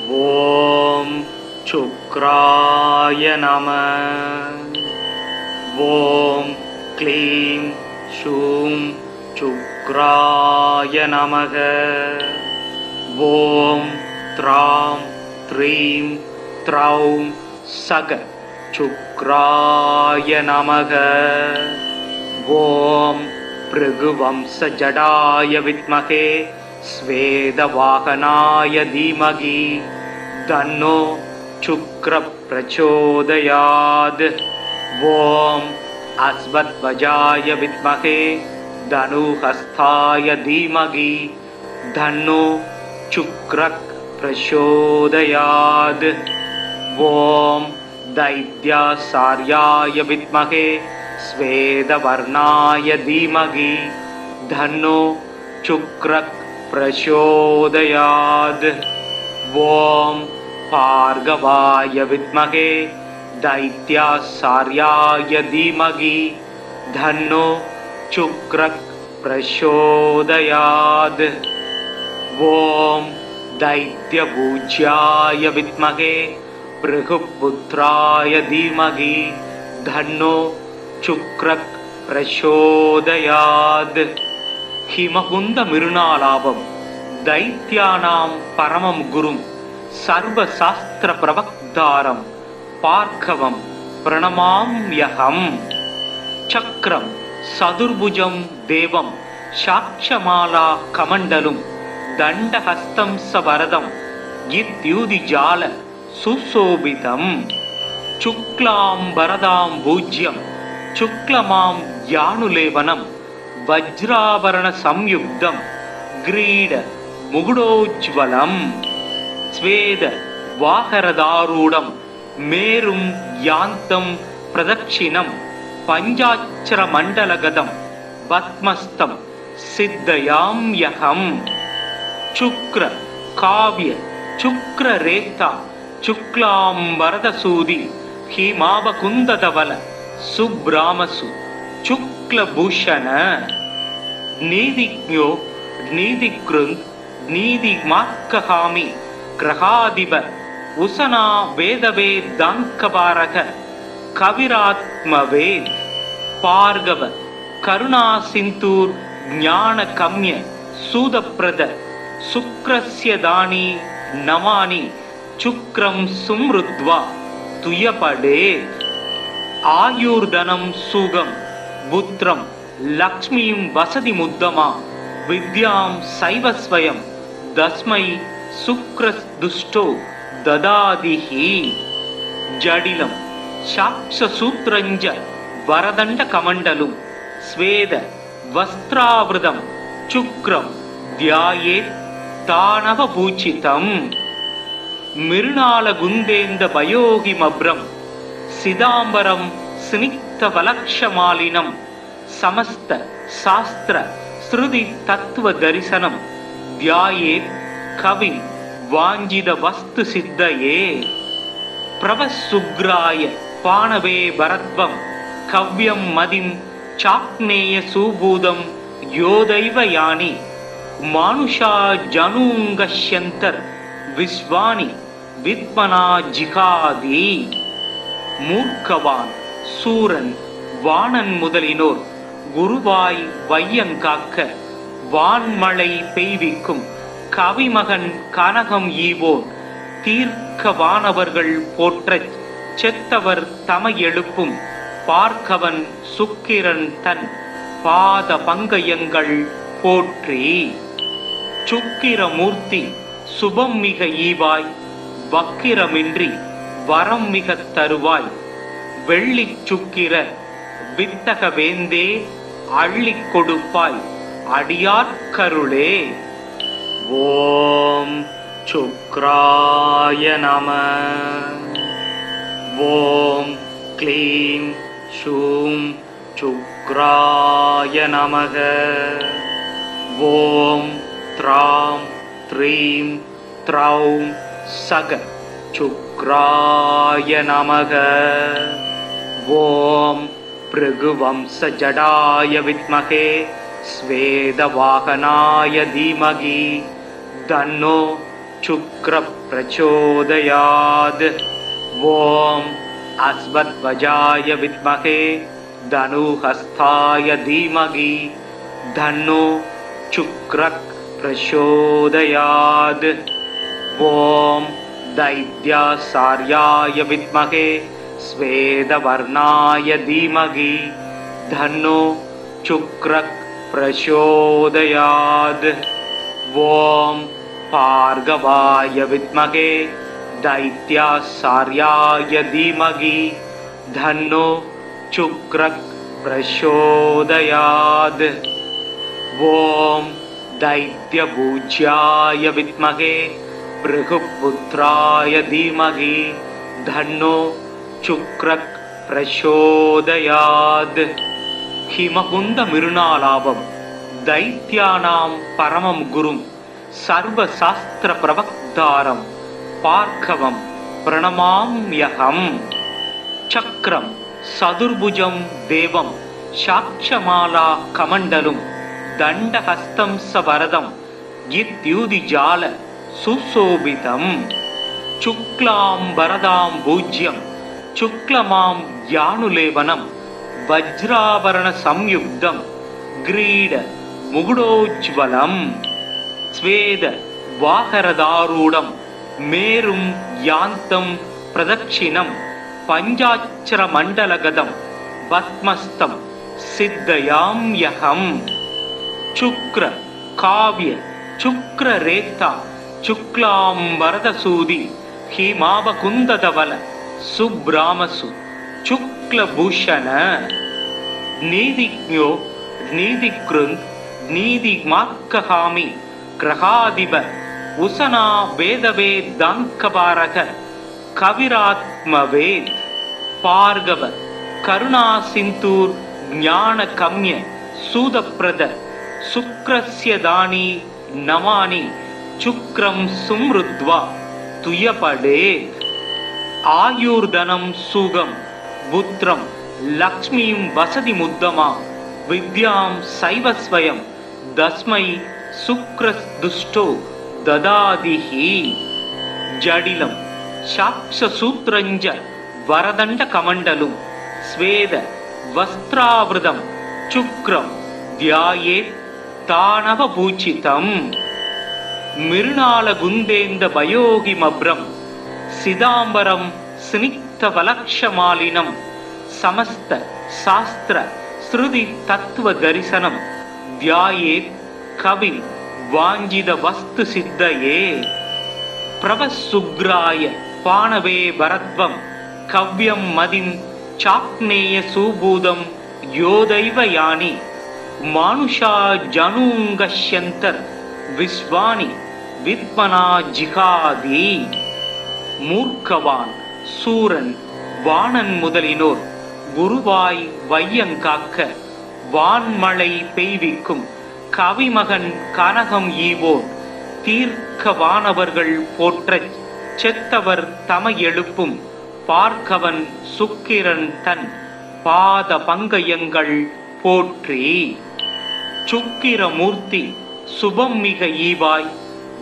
ஓம் சுக்ராய நம. ஓம் க்ளீம் ஷூம் சுக்ராய நமக. ஓம் த்ராம் த்ரீம் த்ரௌம் சக சுக்ராய நமக. ஓம் பிருகுவம்ச ஜடாய வித்மகே ஸ்வேதவாகனாய தீமகி தன்னோ சுக்ர பிரச்சோதயாத். ஓம் அஸ்வத்வஜாய வித்மகே தனுஹஸ்தாய தீமகி தன்னோ சுக்ர பிரச்சோதயாத். ஓம் दैत्यासार्याय विद्महे स्वेदवर्णाय धीमहि धन्नो शुक्रः प्रचोदयात्. ओम भार्गवाय विद्महे दैत्यासार्याय धीमहि धन्नो शुक्रः प्रचोदयात्. ओम दैत्यपूज्याय विद्महे भृगुपुत्राय धीमहि धन्नो शुक्रः प्रचोदयात्. हिमकुंद मिरुणालाभम दैत्यानां परमं गुरुं सर्वशास्त्र प्रवक्तारं पार्कवं प्रणमाम्यहम्. चक्रं सदुर्भुजं देवं साक्षमाला कमण्डलुं दण्डहस्तं सवरदं इत्युदिजाल सुशोभितम्. शुक्लांबरदां भूज्यं शुक्लमां यानुलेवनं वज्राभरण संयुक्तं ग्रीड मुकुटोज्ज्वलम्. स्वेद वाहरदारूढं मेरुं यान्तं प्रदक्षिणं पञ्चाक्षरमण्डलगतं पद्मस्तं सिद्धयाम्यहम्. शुक्र काव्य शुक्ररेता शुक्लांबरदसूदि हिमावकुन्दधवल सुब्रामसु शुक्लभूषण. नीतिज्ञो नीतिकृन् नीतिमार्कहामि ग्रहाधिप उशना वेदवेदाङ्कपारक कविरात्मवेद. पार्गव करुणासिन्धुर् ज्ञानकम्य सूदप्रद शुक्रस्य दानि नमानि शुक्रं सुमृद्वा तुयपडेत्. आयुर्धनं सुगं पुत्रं लक्ष्मीं वसति मुद्दमा विद्यां सैव स्वयं तस्मै शुक्रदुष्टो ददादिहि. जडिलं साक्षसूत्रञ्च वरदण्डकमण्डलुं स्वेद वस्त्रावृतं शुक्रं ध्यायेत् तानवपूजितम्. मिरुणालगुन्देन्द भयोगिमभ्रं सिदाम्बरं स्निग्धवलक्षमालिनं समस्त शास्त्र श्रुति तत्व दर्शनं ध्यायेत् कविं वाञ्छित वस्तु सिद्धये. प्रभसुग्राय पाणवे भरद्वं कव्यं मदिं चाक्नेय सुबूदं योदैव यानि मानुषा जनुङ्गश्यन्तर् विश्वानि विद्मना जिगादि. மூர்க்கவான் சூரன் வாணன் முதலினோர் குருவாய் வையங்காக்க வான்மழை பெய்விக்கும் கவிமகன் கனகம் ஈவோர் தீர்க்க வானவர்கள் போற்றச் செத்தவர் தமை எழுப்பும் பார்க்கவன் சுக்கிரன் தன் பாத பங்கயங்கள் போற்றி. சுக்கிரமூர்த்தி சுபம் மிக ஈவாய் வக்கிரமின்றி வரம் மிக தருவாய் வெள்ளிச் சுக்கிர வித்தக வேந்தே அள்ளிக் கொடுப்பாய் அடியார்க்கருளே. ஓம் சுக்ராய நம. ஓம் க்ளீம் ஷூம் சுக்ராய நமக. ஓம் த்ராம் த்ரீம் த்ரௌம் சக சுக்ராய நமக. ஓம் பிருகுவம்ச ஜடாய வித்மகே ஸ்வேதவாகனாய தீமகி தன்னோ சுக்ர பிரச்சோதயாத். ஓம் அஸ்வத்வஜாய வித்மகே தனுஹஸ்தாய தீமகி தன்னோ சுக்ர பிரச்சோதயாத். ஓம் दैत्यासार्याय विद्महे स्वेदवर्णाय धीमहि धन्नो शुक्रः प्रचोदयात्. ओम भार्गवाय विद्महे दैत्यासार्याय धीमहि धन्नो शुक्रः प्रचोदयात्. ओम दैत्यपूज्याय विद्महे भृगुपुत्राय धीमहि धन्नो शुक्रः प्रचोदयात्. हिमकुंद मिरुनालाभम दैत्यानां परमं गुरुं सर्वशास्त्र प्रवक्तारं पार्कवं प्रणमाम्यहम्. चक्रं सदुर्भुजं देवं साक्षमाला कमण्डलुं दण्डहस्तं सवरदं इत्युदिजाल सुशोभितम्. शुक्लां वरदां भूज्यं शुक्लमां यानुलेवनं वज्राभरण संयुक्तं ग्रीड मुकुटोज्ज्वलम्. स्वेद वाहरदारूढं मेरुं यान्तं प्रदक्षिणं पञ्चाक्षरमण्डलगतं पद्मस्तं सिद्धयाम्यहम्. शुक्र काव्य शुक्ररेता शुक्लां वरदसूदि हिमावकुन्दधवल सुब्रामसु शुक्लभूषण. नीतिज्ञो नीतिकृन् नीतिमार्कहामि ग्रहाधिप उशना वेदवेदाङ्कपारक कविरात्मवेद. पार्गव करुणासिन्धुर् ज्ञानकम्य सूदप्रद शुक्रस्य दानि नमानि शुक्रं सुमृद्वा तुयपडेत्. आयुर्धनं सुगं पुत्रं लक्ष्मीं वसति मुद्दमा विद्यां सैव स्वयं तस्मै शुक्रदुष्टो ददादिहि. जडिलं साक्षसूत्रञ्च वरदण्डकमण्डलुं स्वेद वस्त्रावृतं शुक्रं ध्यायेत् तानवपूजितम्. मिरुनालगुन्देन्द भयोगिमभ्रं सिदाम्बरं स्निग्धवलक्षमालिनं समस्त शास्त्र श्रुति तत्व दर्शनं ध्यायेत् कविं वाञ्छित वस्तु सिद्धये. प्रभसुग्राय पाणवे भरद्वं कव्यं मदिं चाक्नेय सुबूदं योदैव यानि मानुषा जनुङ्गश्यन्तर् विश्वानि विद्मना जिहादी. मूर्खवान சூரன் வாணன் முதலினோர் குருவாய் வையங்காக்க வான்மழை பெய்விக்கும் கவிமகன் கனகம் ஈவோன் தீர்க்கவானவர்கள் போற்றச் செத்தவர் தமை எழுப்பும் பார்க்கவன் சுக்கிரன் தன் பாத பங்கயங்கள் போற்றி. சுக்கிரமூர்த்தி சுபம் மிக ஈவாய்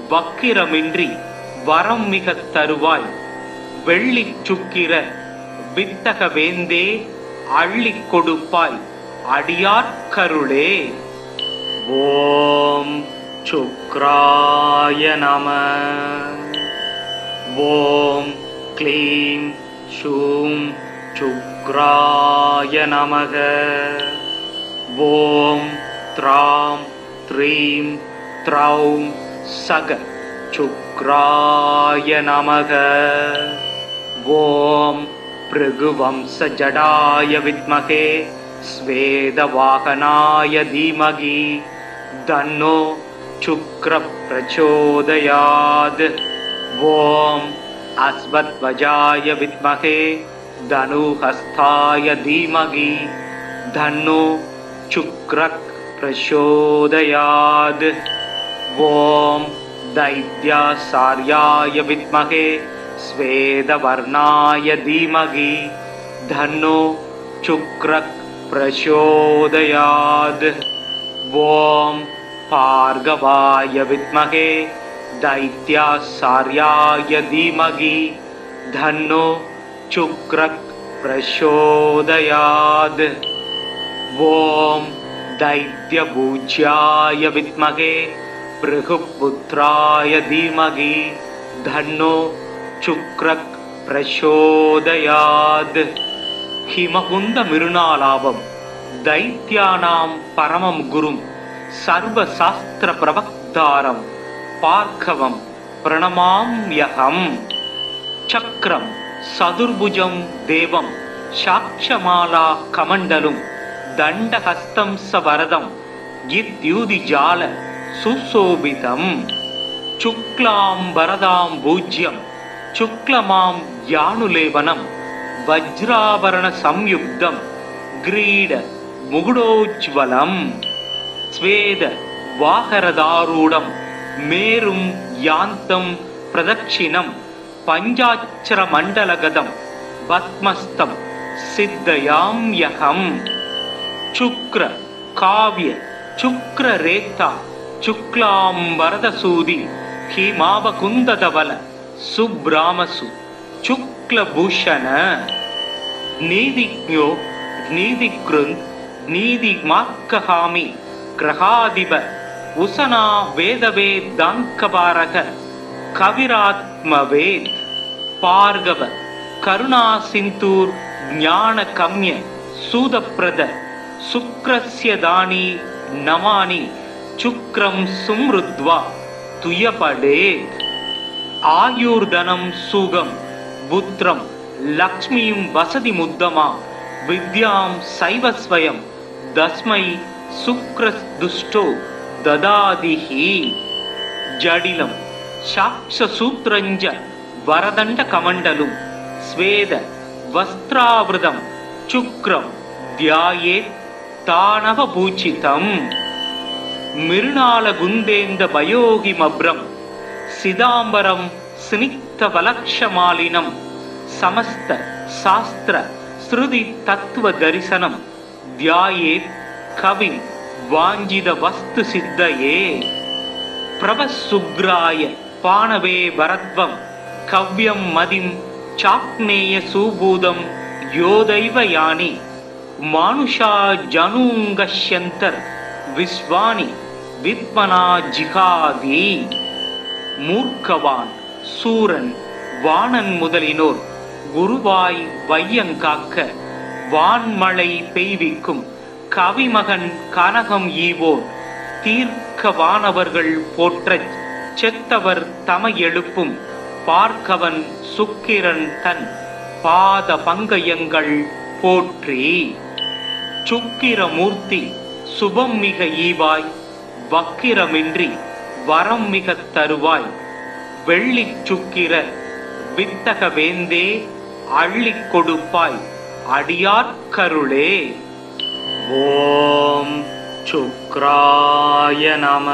வக்கிரமின்றி வரம் மிக தருவாய். வெள்ளி சுக்கிர வித்தக வேந்தே அள்ளிக் கொடுப்பாய் அடியார்க்கருளே. ஓம் சுக்ராய நம. ஓம் க்ளீம் ஷூம் சுக்ராய நமக. ஓம் த்ராம் த்ரீம் த்ரௌம் சக சுக்ராய நமக. ஓம் பிருகுவம்ச ஜடாய வித்மகே ஸ்வேதவாகனாய தீமகி தன்னோ சுக்ர பிரச்சோதயாத். ஓம் அஸ்வத்வஜாய வித்மகே தனுஹஸ்தாய தீமகி தன்னோ சுக்ர பிரச்சோதயாத். ஓம் தைத்யாசார்யாய வித்மகே ஸ்வேதவர்ணாய தீமகி தன்னோ சுக்ர பிரச்சோதயாத். ஓம் பார்கவாய வித்மகே தைத்யாசார்யாய தீமகி தன்னோ சுக்ர பிரச்சோதயாத். ஓம் தைத்யபூஜ்யாய வித்மகே பிருகுபுத்ராய தீமகி தன்னோ சுக்ர பிரச்சோதயாத். ஹிமகுந்த மிருணாலாபம் தைத்யானாம் பரமம் குரும் சர்வசாஸ்திர பிரவக்தாரம் பார்கவம் பிரணமாம்யகம். சக்ரம் சதுர்புஜம் தேவம் சாட்சமாலா கமண்டலும் தண்டஹஸ்தம் சவரதம் இத்யூதிஜால சுசோபிதம். சுக்லாம் வரதாம் பூஜ்யம் சுக்லமாம் யானுலேவனம் வஜ்ராபரண சம்யுக்தம் கிரீட முகுடோஜ்வலம். ஸ்வேத வாகரதாரூடம் மேரும் யாந்தம் பிரதட்சிணம் பஞ்சாட்சர மண்டலகதம் பத்மஸ்தம் சித்தயாம்யகம். சுக்ர காவ்ய சுக்ர ரேத்தா சுக்லாம் வரதசூதி ஹிமாவகுந்ததவல சுப்ராமசு சுக்லபூஷண. நீதிக்ஞோ நீதிக்ருந்த் நீதிமாக்கஹாமி கிரகாதிப உசனா வேதவேதாங்கபாரக கவிராத்மவேத். பார்கவ கருணா சிந்தூர் ஞான கம்ய சூதப்ரத சுக்ரஸ்ய தானி நமானி சுக்ரம் சும்ருத்வா துயபடேத். ஆயுர்தனம் சுகம் புத்திரம் லக்ஷ்மீம் வசதி முத்தமா வித்யாம் சைவஸ்வயம் தஸ்மை சுக்ரதுஷ்டோ ததாதிஹி. ஜடிலம் சாக்ஷசூத்ரஞ்ச வரதண்ட கமண்டலும் ஸ்வேத வஸ்திராவிருதம் சுக்ரம் தியாயேத் தானவ பூஜிதம். மிருணால குந்தேந்த பயோகிமப்ரம் சிதாம்பரம் ஸ்னிக்த வலக்ஷமாலினம் சமஸ்த சாஸ்திர ஸ்ருதி தத்துவ தரிசனம் தியாயேத் கவிம் வாஞ்சித வஸ்து சித்தயே. பிரபசுக்ராய பானவே வரத்வம் கவ்யம் மதிம் சாக்னேய சூபூதம் யோதைவ யானி மானுஷா ஜனூங்கஷ்யந்தர் விஸ்வானி வித்மனா ஜிகாதி. மூர்க்கவான் சூரன் வாணன் முதலினோர் குருவாய் வையங்காக்க வான்மழை பெய்விக்கும் கவிமகன் கனகம் ஈவோர் தீர்க்கவானவர்கள் போற்றச் செத்தவர் தம எழுப்பும் பார்க்கவன் சுக்கிரன் தன் பாத பங்கயங்கள் போற்றி. சுக்கிரமூர்த்தி சுபம் மிக ஈவாய் வக்கிரமின்றி வரம் மிக தருவாய் வெள்ளி சுக்கிர வித்தக வேந்தே அள்ளிக் கொடுப்பாய் அடியார்க்கருளே. ஓம் சுக்ராய நம.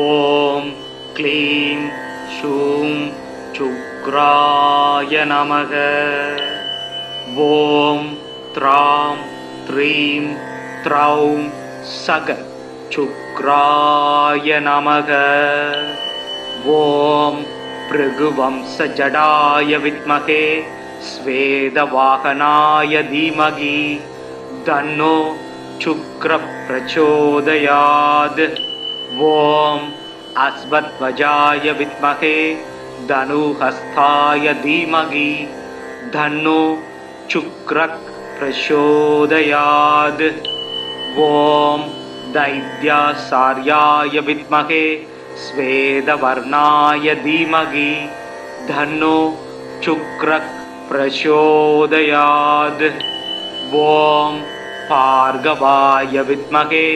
ஓம் க்ளீம் ஷூம் சுக்ராய நமக. ஓம் த்ராம் த்ரீம் த்ரௌம் சக சுக்ராய நமக. ஓம் பிருகுவம்சஜடாய வித்மகே ஸ்வேதவாகனாய தீமகி தன்னோ சுக்ர பிரச்சோதயாத். ஓம் அஸ்வத்வஜாய வித்மகே தனுஹஸ்தாய தீமகி தன்னோ சுக்ர பிரச்சோதயாத். ஓம் தைத்யாசார்யாய வித்மகே ஸ்வேதவர்ணாய தீமகி தன்னோ சுக்ர பிரச்சோதயாத். ஓம் பார்கவாய வித்மகே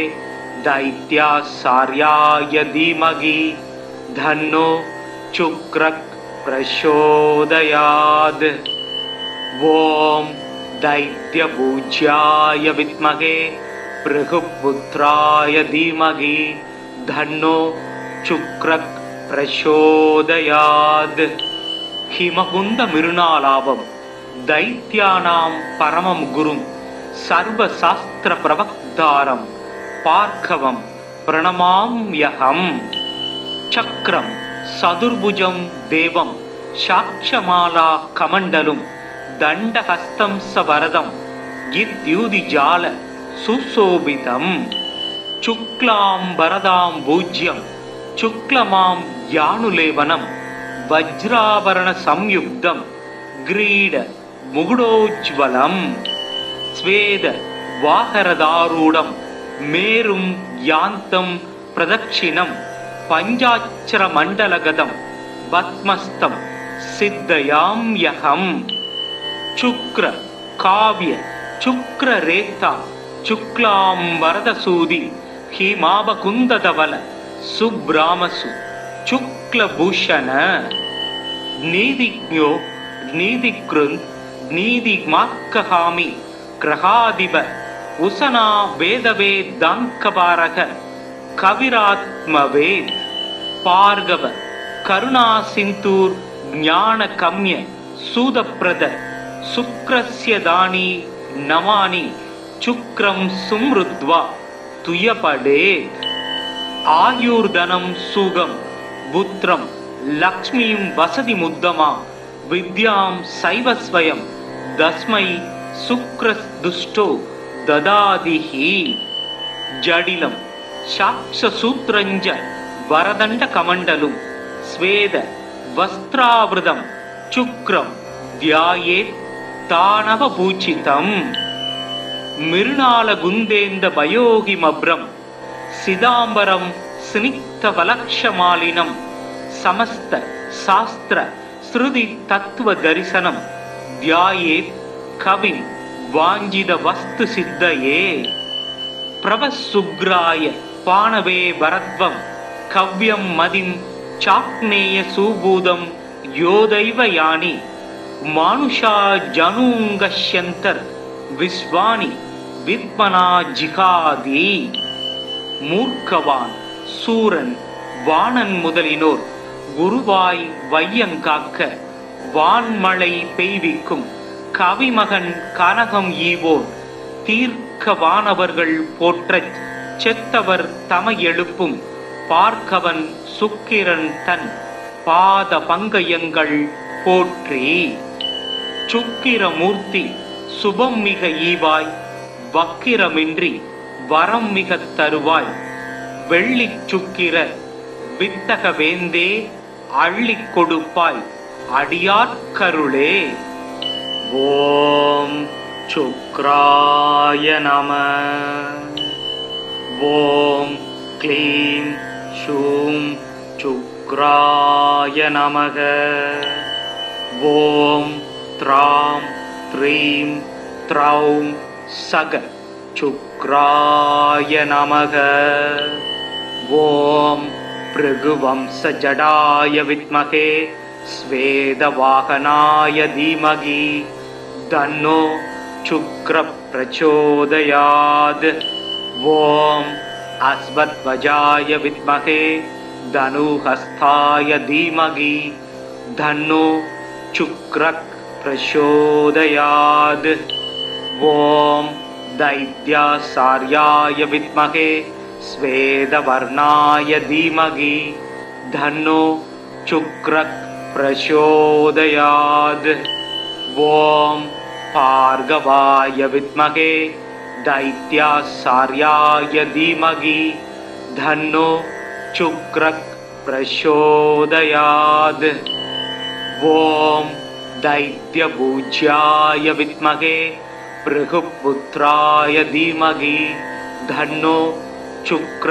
தைத்யாசார்யாய தீமகி தன்னோ சுக்ரக் பிரசோதயாத். ஓம் தைத்யபூஜ்யாய வித்மகே பிருகுபுத்ராய தீமகி தன்னோ சுக்ரக் பிரசோதயாத். ஹிமகுந்த மிருணாலாபம் தைத்யானாம் பரமம் குரும் சர்வசாஸ்திர பிரவக்தாரம் பார்கவம் பிரணமாம்யகம். சக்ரம் சதுர்புஜம் தேவம் சாட்சமாலா கமண்டலும் தண்டஹஸ்தம் சவரதம் இத்யூதிஜால சுசோபிதம். சுக்லாம் வரதாம் பூஜ்யம் சுக்லமாம் யானுலேவனம் வஜ்ராபரண சம்யுக்தம் கிரீட முகுடோஜ்வலம். ஸ்வேத வாகரதாரூடம் மேரும் யாந்தம் பிரதக்ஷிணம் பஞ்சாட்சர மண்டலகதம் பத்மஸ்தம் சித்தயாம்யகம். சுக்ர காவ்ய சுக்ர ரேதா சுக்லாம் வரதசூதி ஹிமாபகுந்ததவல சுப்ராமசு சுக்லபூஷண. நீதிஜ்ஞோ நீதிக்ருந்த் நீதிமாக்ககாமி கிரகாதிப உசனா வேதவேதாங்கபாரக கவிராத்மவேத். பார்கவ கருணா சிந்தூர் ஞான கம்ய சூதப்பிரத சுக்ரஸ்ய தானி நமானி சுக்ரம் சும்ருத்வா துயபடேத். ஆயுர்தனம் சுகம் புத்திரம் லக்ஷ்மீம் வசதி முத்தமா வித்யாம் சைவஸ்வயம் தஸ்மை சுக்ரஸ்துஷ்டோ ததாதிஹி. ஜடிலம் சாக்ஷசூத்ரஞ்ச வரதண்ட கமண்டலும் ஸ்வேத வஸ்திராவிருதம் சுக்ரம் தியாயேத் தானவ பூஜிதம். மிருணால குந்தேந்த பயோகிமப்ரம் சிதாம்பரம் ஸ்னிக்தவலக்ஷமாலினம் சமஸ்த சாஸ்திர ஸ்ருதி தத்துவ தரிசனம் தியாயேத் கவிம் வாஞ்சித வஸ்து சித்தயே. பிரவசுக்ராய பாணவே வரத்வம் கவ்யம் மதிம் சாக்னேய சூபூதம் யோதைவ யானி மானுஷா ஜனூங்கஷ்யந்தர் விஸ்வானி வித்மனா ஜிகாதி. மூர்க்கவான் சூரன் வாணன் முதலினோர் குருவாய் வையங்காக்க வான்மழை பெய்விக்கும் கவிமகன் கனகம் ஈவோன் தீர்க்கவானவர்கள் போற்றச் செத்தவர் தம எழுப்பும் பார்க்கவன் சுக்கிரன் தன் பாத பங்கயங்கள் போற்றி. சுக்கிரமூர்த்தி சுபம் மிக ஈவாய் வக்கிரமின்றி வரம் மிக தருவாய் வெள்ளி சுக்கிர வித்தக வேந்தே அள்ளி கொடுப்பாய் அடியார்கருளே. ஓம் சுக்ராய நம. ஓம் க்ளீம் ஷூம் சுக்ராய நமக. ஓம் த்ராம் த்ரீம் த்ரௌம் சக சுக்ராய நமக. ஓம் பிருகுவம்சஜடாய வித்மகே ஸ்வேதவாகனாய தீமகி தன்னோ சுக்ர பிரச்சோதயாத். ஓம் அஸ்வத்வஜாய வித்மகே தனுஹஸ்தாய தீமகி தன்னோ சுக்ர பிரச்சோதயாத். ஓம் தைத்யாசார்யாய வித்மகே ஸ்வேதவர்ணாய தீமகி தன்னோ சுக்ர பிரச்சோதயாத். ஓம் பார்கவாய வித்மகே தைத்யாசார்யாய தீமகி தன்னோ சுக்ர பிரச்சோதயாத். ஓம் தைத்யபூஜ்யாய வித்மகே பிருகுபுத்ராய தீமகி தன்னோ சுக்ர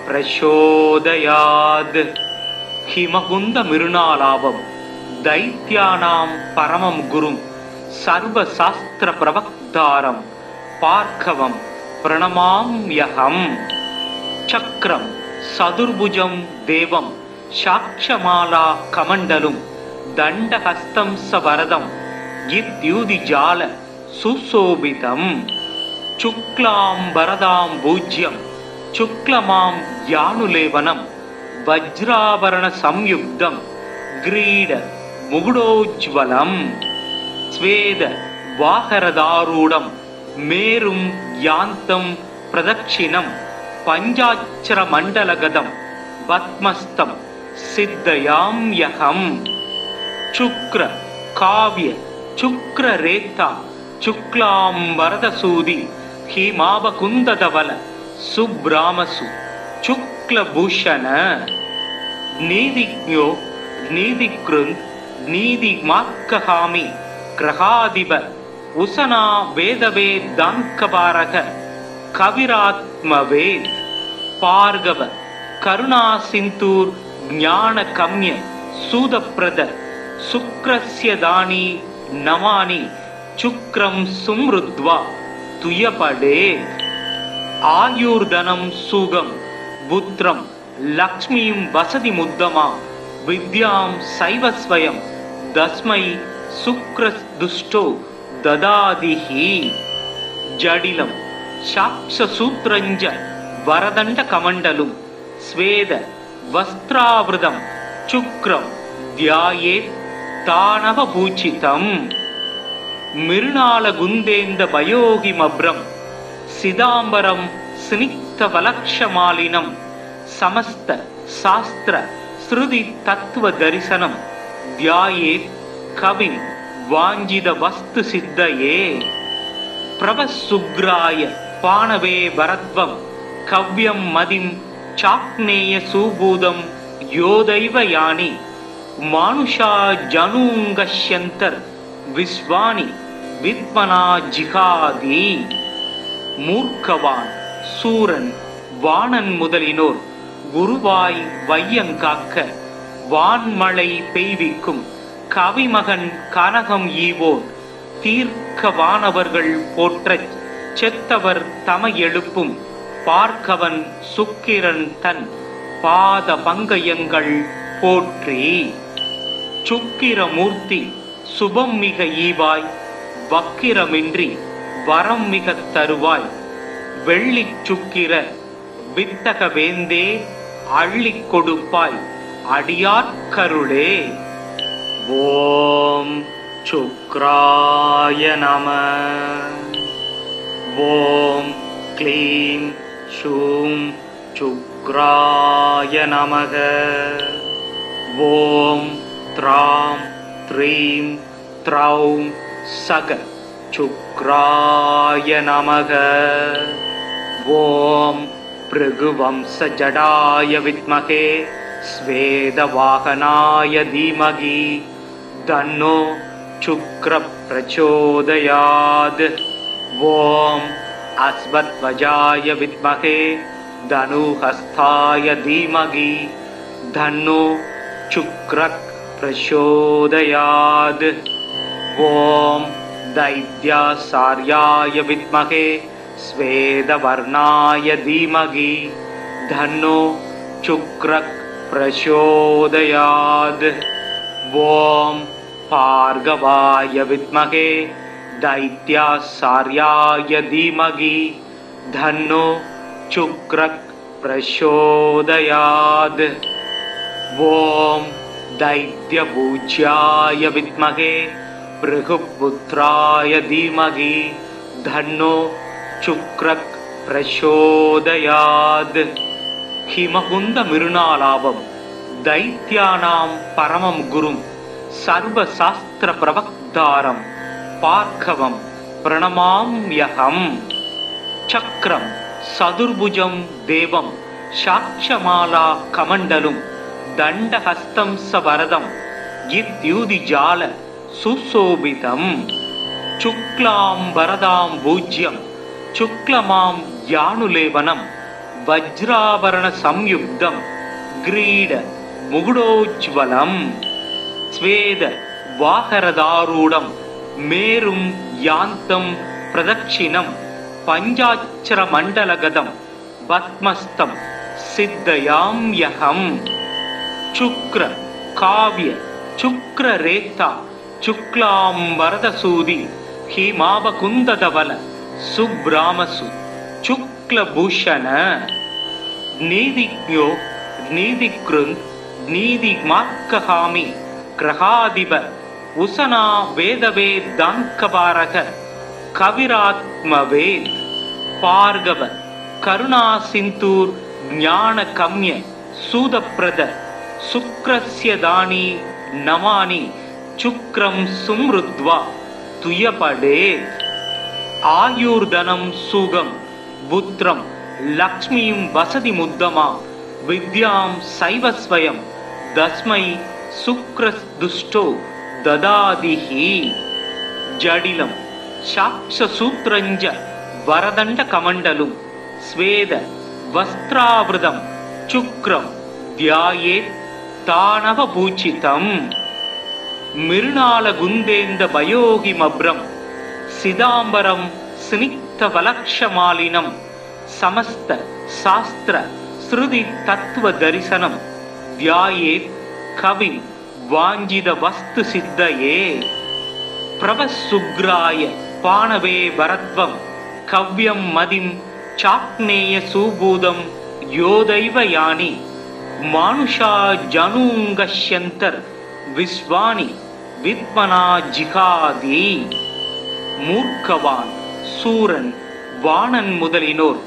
பிரச்சோதயாத். ஹிமகுந்த மிருணாலாபம் தைத்யானாம் பரமம் குரும் சர்வசாஸ்திர பிரவக்தாரம் பார்க்கவம் பிரணமாம்யகம். சக்கரம் சதுர்புஜம் தேவம் சாட்சமாலா கமண்டலும் தண்டஹஸ்தம் சவரதம் இத்யுதிஜால சுசோபிதம். சுக்லாம் வரதாம் பூஜ்யம் சுக்லமாம் யானுலேவனம் வஜ்ராபரண சம்யுக்தம் கிரீட முகுடோஜ்வலம். ஸ்வேத வாகரதாரூடம் மேரும் யாந்தம் பிரதக்ஷிணம் பஞ்சாட்சர மண்டலகதம் பத்மஸ்தம் சித்தயாம்யகம். சுக்ர காவ்ய சுக்ர ரேத்தா சுக்லாம் வரதசூதி ஹிமாபகுந்ததவல சுப்ராமசு சுக்லபூஷண. நீதிஜ்ஞோ நீதிக்ருந்த் நீதிமாக்ககாமி கிரகாதிப உசனா வேதவேதாங்கபாரக கவிராத்மவேத். பார்கவ கருணா சிந்தூர் ஞான கம்ய சூதப்பிரத சுக்ரஸ்ய தானி நமானி சுக்ரம் சும்ருத்வா துயபடே. ஆயுர்தனம் சுகம் புத்திரம் லக்ஷ்மீம் வசதி முத்தமா வித்யாம் சைவஸ்வயம் தஸ்மை சுக்ரதுஷ்டோ ததாதிஹி. ஜடிலம் சாக்ஷசூத்ரஞ்ச வரதண்ட கமண்டலும் ஸ்வேத வஸ்திராவிருதம் சுக்ரம் தியாயேத் தானவபூச்சிதம். மிருணால குந்தேந்த பயோகிமப்ரம் சிதாம்பரம் ஸ்னிக்தவலக்ஷமாலினம் சமஸ்த சாஸ்திர ஸ்ருதி தத்துவ தரிசனம் தியாயேத் கவிம் வாஞ்சித வஸ்து சித்தயே. பிரபசுக்ராய பாணவே வரத்வம் கவ்யம் மதிம் சாக்னேய சூபூதம் யோதைவ யானி மானுஷா ஜனூங்கஷ்யந்தர் விஸ்வானி வித்மனா ஜிகாதி. மூர்க்கவான் சூரன் வாணன் முதலினோர் குருவாய் வையங்காக்க வான்மழை பெய்விக்கும் கவிமகன் கனகம் ஈவோர் தீர்க்கவானவர்கள் போற்றச் செத்தவர் தம எழுப்பும் பார்க்கவன் சுக்கிரன் தன் பாத பங்கயங்கள் போற்றி. சுக்கிரமூர்த்தி சுபம் மிக ஈவாய் வக்கிரமின்றி வரம் மிக தருவாய் வெள்ளி சுக்கிர வித்தக வேந்தே அள்ளிக் கொடுப்பாய் அடியார்க்கருளே. ஓம் சுக்ராய நம. ஓம் க்ளீம் ஷூம் சுக்ராய நமக. ஓம் த்ராம் த்ரீம் த்ரௌம் சக சுக்ராய நமக. ஓம் பிருகுவம்ச ஜடாய வித்மகே ஸ்வேதவாகனாய தீமகி தன்னோ சுக்ர பிரச்சோதயாத். ஓம் அஸ்வத்வஜாய வித்மகே தனுஹஸ்தாய தீமகி தன்னோ சுக்ர பிரச்சோதயாத். ஓம் दैत्यासार्याय विद्महे स्वेदवर्णाय धीमहि धन्नो शुक्रः प्रचोदयात्. ओम भार्गवाय विद्महे दैत्यासार्याय धीमहि धन्नो शुक्रः प्रचोदयात्. ओम दैत्यपूज्याय विद्महे भृगुपुत्राय धीमहि धन्नो शुक्रः प्रचोदयात्. हिमकुंद मिरुनालाभम दैत्यानां परमं गुरुं सर्वशास्त्र प्रवक्तारं पार्कवं प्रणमाम्यहं. चक्रं सदुर्भुजं देवं साक्षमाला कमण्डलुं दण्डहस्तं सवरदं इत्युदिजाल सुशोभितं. शुक्लां वरदां भूज्यं शुक्लमां यानुलेवनं वज्राभरण संयुक्तं ग्रीड मुगुडोज्वलं. स्वेद वाहरदारूढं मेरुं यान्तं प्रदक्षिणं பஞ்சாட்சர மண்டலகதம் பத்மஸ்தம் சித்தயாம்யகம். சுக்ர காவ்ய சுக்ர ரேதா சுக்லாம்பரதசூதி ஹிமாபகுந்ததவல சுப்ராமசு சுக்லபூஷண. நீதிஜ்ஞோ நீதிக்ருந்த் நீதிமார்க்ககாமி கிரகாதிப உசனா வேதவேதாங்கபாரக கவிராத்மவேத். பார்கவ கருணா சிந்தூர் ஞான கம்ய சூதப்பிரத சுக்ரஸ்ய தானி நமானி சுக்ரம் சும்ருத்வா துயபடேத். ஆயுர்தனம் சுகம் புத்திரம் லக்ஷ்மீம் வசதி முத்தமா வித்யாம் சைவஸ்வயம் தஸ்மை சுக்ரஸ்துஷ்டோ ததாதிஹி. ஜடிலம் சாக்ஷசூத்ரஞ்ச வரதண்ட கமண்டலும் ஸ்வேத வஸ்திராவிருதம் சுக்ரம் தியாயேத் தானவ பூஜிதம். மிருணால குந்தேந்த பயோகிமப்ரம் சிதாம்பரம் ஸ்னிக்த வலக்ஷமாலினம் சமஸ்த சாஸ்திர ஸ்ருதி தத்துவ தரிசனம் தியாயேத் கவிம் வாஞ்சித வஸ்து சித்தயே. பிரவசுக்ராய பாணவே வரத்வம் கவ்யம் மதிம் சாக்னேய சூபூதம் யோதைவ யானி மானுஷா ஜனூங்கஷ்யந்தர் விஸ்வானி வித்மனா ஜிகாதி. மூர்க்கவான் சூரன் வாணன் முதலினோர்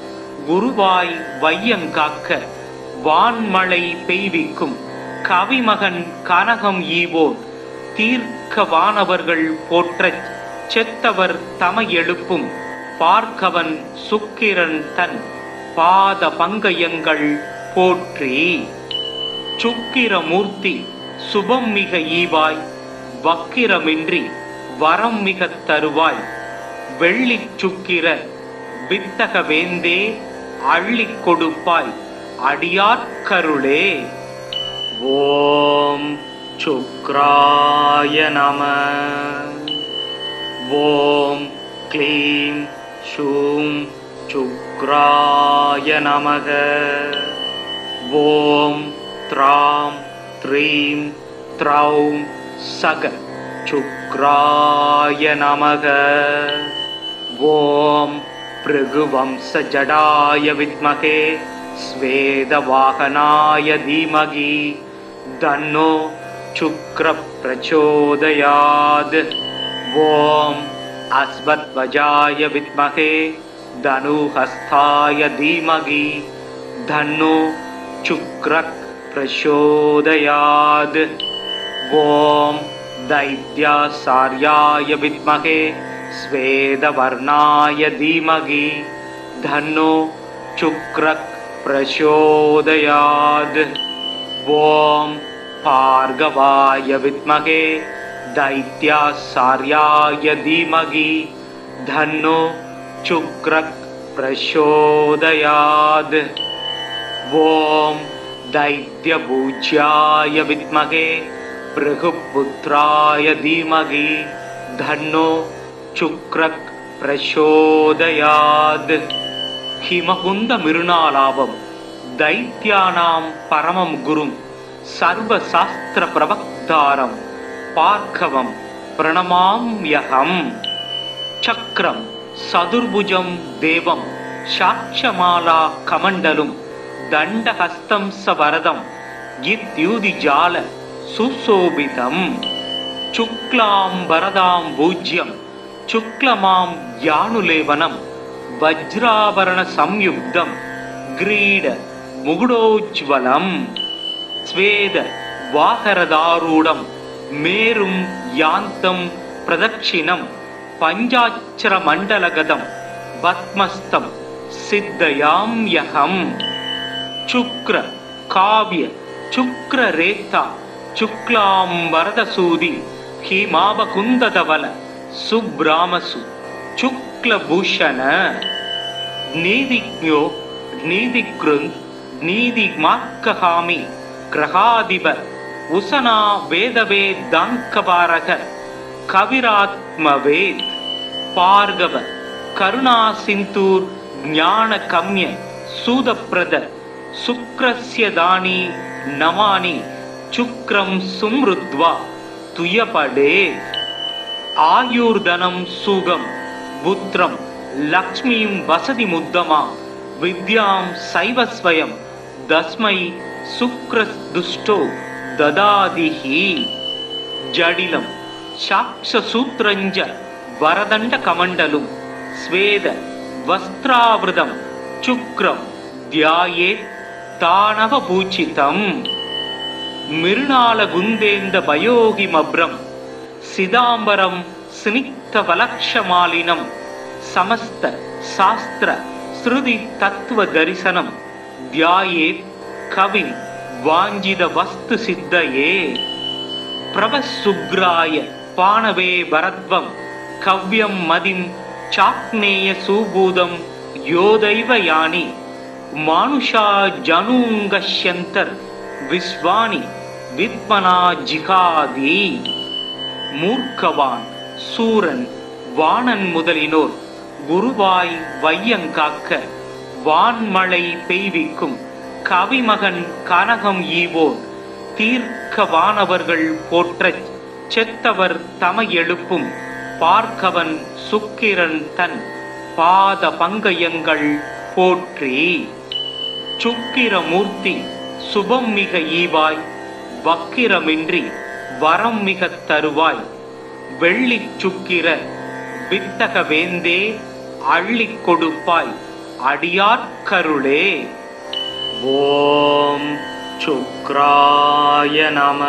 குருவாய் வையங்காக்க வான்மழை பெய்விக்கும் கவிமகன் கனகம் ஈவோர் தீர்க்க வானவர்கள் போற்றச் செத்தவர் தமை எழுப்பும் பார்க்கவன் சுக்கிரன் தன் பாத பங்கயங்கள் போற்றி. சுக்கிரமூர்த்தி சுபம் மிக ஈவாய் வக்கிரமின்றி வரம் மிக தருவாய் வெள்ளி சுக்கிர வித்தக வேந்தே அள்ளி கொடுப்பாய் அடியார்கருளே. ஓம் சுக்ராய நம. ஓம் க்ளீம் ஷூம் சுக்ராய நமக. ஓம் த்ராம் த்ரீம் த்ரௌம் சக சுக்ராய நமக. ஓம் பிருகுவம்ச ஜடாய வித்மகே ஸ்வேதவாகனாய தீமகி தன்னோ சுக்ர பிரச்சோதயாத். ஓம் அஸ்வத்வஜாய வித்மகே தனுஹஸ்தாய தீமகி தன்னோ சுக்ர பிரச்சோதயாத். ஓம் दैत्यासार्याय विद्महे स्वेदवर्णाय धीमहि धन्नो शुक्रः प्रचोदयात्. ओम भार्गवाय विद्महे दैत्यासार्याय धीमहि धन्नो शुक्रः प्रचोदयात्. ओम दैत्यपूज्याय विद्महे भृगुपुत्राय धीमहि धन्नो शुक्रः प्रचोदयात्. हिमकुंद मिरुनालाभम दैत्यानां परमं गुरुं सर्वशास्त्र प्रवक्तारं पार्कवं प्रणमाम्यहं. चक्रं सदुर्भुजं देवं साक्षमाला कमण्डलुं दण्डहस्तं सवरदं इत्युदिजाल सुशोभितं. शुक्लांबरदां भूज्यं शुक्लमां यानुलेवनं वज्राभरण संयुक्तं ग्रीड मुकुटोज्ज्वलं. स्वेद वाहरदारूढं मेरुं यान्तं प्रदक्षिणं पञ्चाक्षर मण्डलगतं पद्मस्तं सिद्धयाम्यहं. शुक्र काव्य शुक्र रेता शुक्लांबरदसूदि हिमावकुन्दधवल सुब्रामसु शुक्लभूषण. नीतिज्ञो नीतिकृन् नीतिमार्कहामि ग्रहाधिप उशना वेदवेदाङ्कपारक कविरात्मवेत्. पार्गव கருணா சிந்தூர் ஞான கம்ய சூதப்பிரத சுக்ரஸ்ய தானி நமானி சுக்ரம் சும்ருத்வா துயபடே. ஆயுர்தனம் சுகம் புத்திரம் லக்ஷ்மீம் வசதி முத்தமா வித்யாம் சைவஸ்வயம் தஸ்மை சுக்ரஸ்துஷ்டோ ததாதிஹி. ஜடிலம் சாக்ஷசூத்ரஞ்ச வரதண்ட கமண்டலும் ஸ்வேத வஸ்திராவிருதம் சுக்ரம் தியாயே தானவ பூச்சிதம். மிருணால குந்தேந்த பயோகிமப்ரம் சிதாம்பரம் ஸ்னிக்த வலக்ஷமாலினம் சமஸ்த சாஸ்திர ஸ்ருதி தத்துவ தரிசனம் தியாயே கவிம் வாஞ்சித வஸ்து சித்தயே. பிரபசுக்ராய பாணவே பரத்வம் கவ்யம் மதிம் சாக்னேய சூபூதம் யோதைவ யானி மானுஷா ஜனூங்கஷ்யந்தர் விஸ்வானி வித்மனா ஜிகாதி. மூர்க்கவான் சூரன் வாணன் முதலினோர் குருவாய் வையங்காக்க வான்மழை பெய்விக்கும் கவிமகன் கனகம் ஈவோர் தீர்க்கவானவர்கள் போற்றச் செத்தவர் தமை எழுப்பும் பார்க்கவன் சுக்கிரன் தன் பாத பங்கயங்கள் போற்றி. சுக்கிரமூர்த்தி சுபம் மிக ஈவாய் வக்கிரமின்றி வரம் மிக தருவாய் வெள்ளி சுக்கிர வித்தக வேந்தே அள்ளிக் கொடுப்பாய் அடியார்க்கருளே. ஓம் சுக்ராய நம.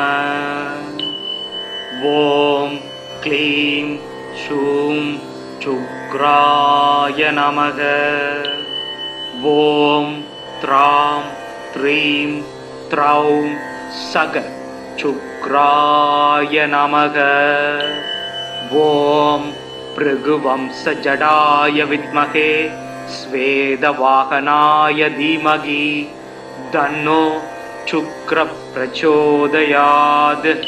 ஓம் க்ளீம் ஷூம் சுக்ராய நமக. ஓம் த்ராம் த்ரீம் த்ரௌம் சக சுக்ராய நமக. ஓம் பிருகுவம்ச ஜடாய வித்மகே ஸ்வேதவாகனாய தீமகி தன்னோ சுக்ர பிரச்சோதயாத்.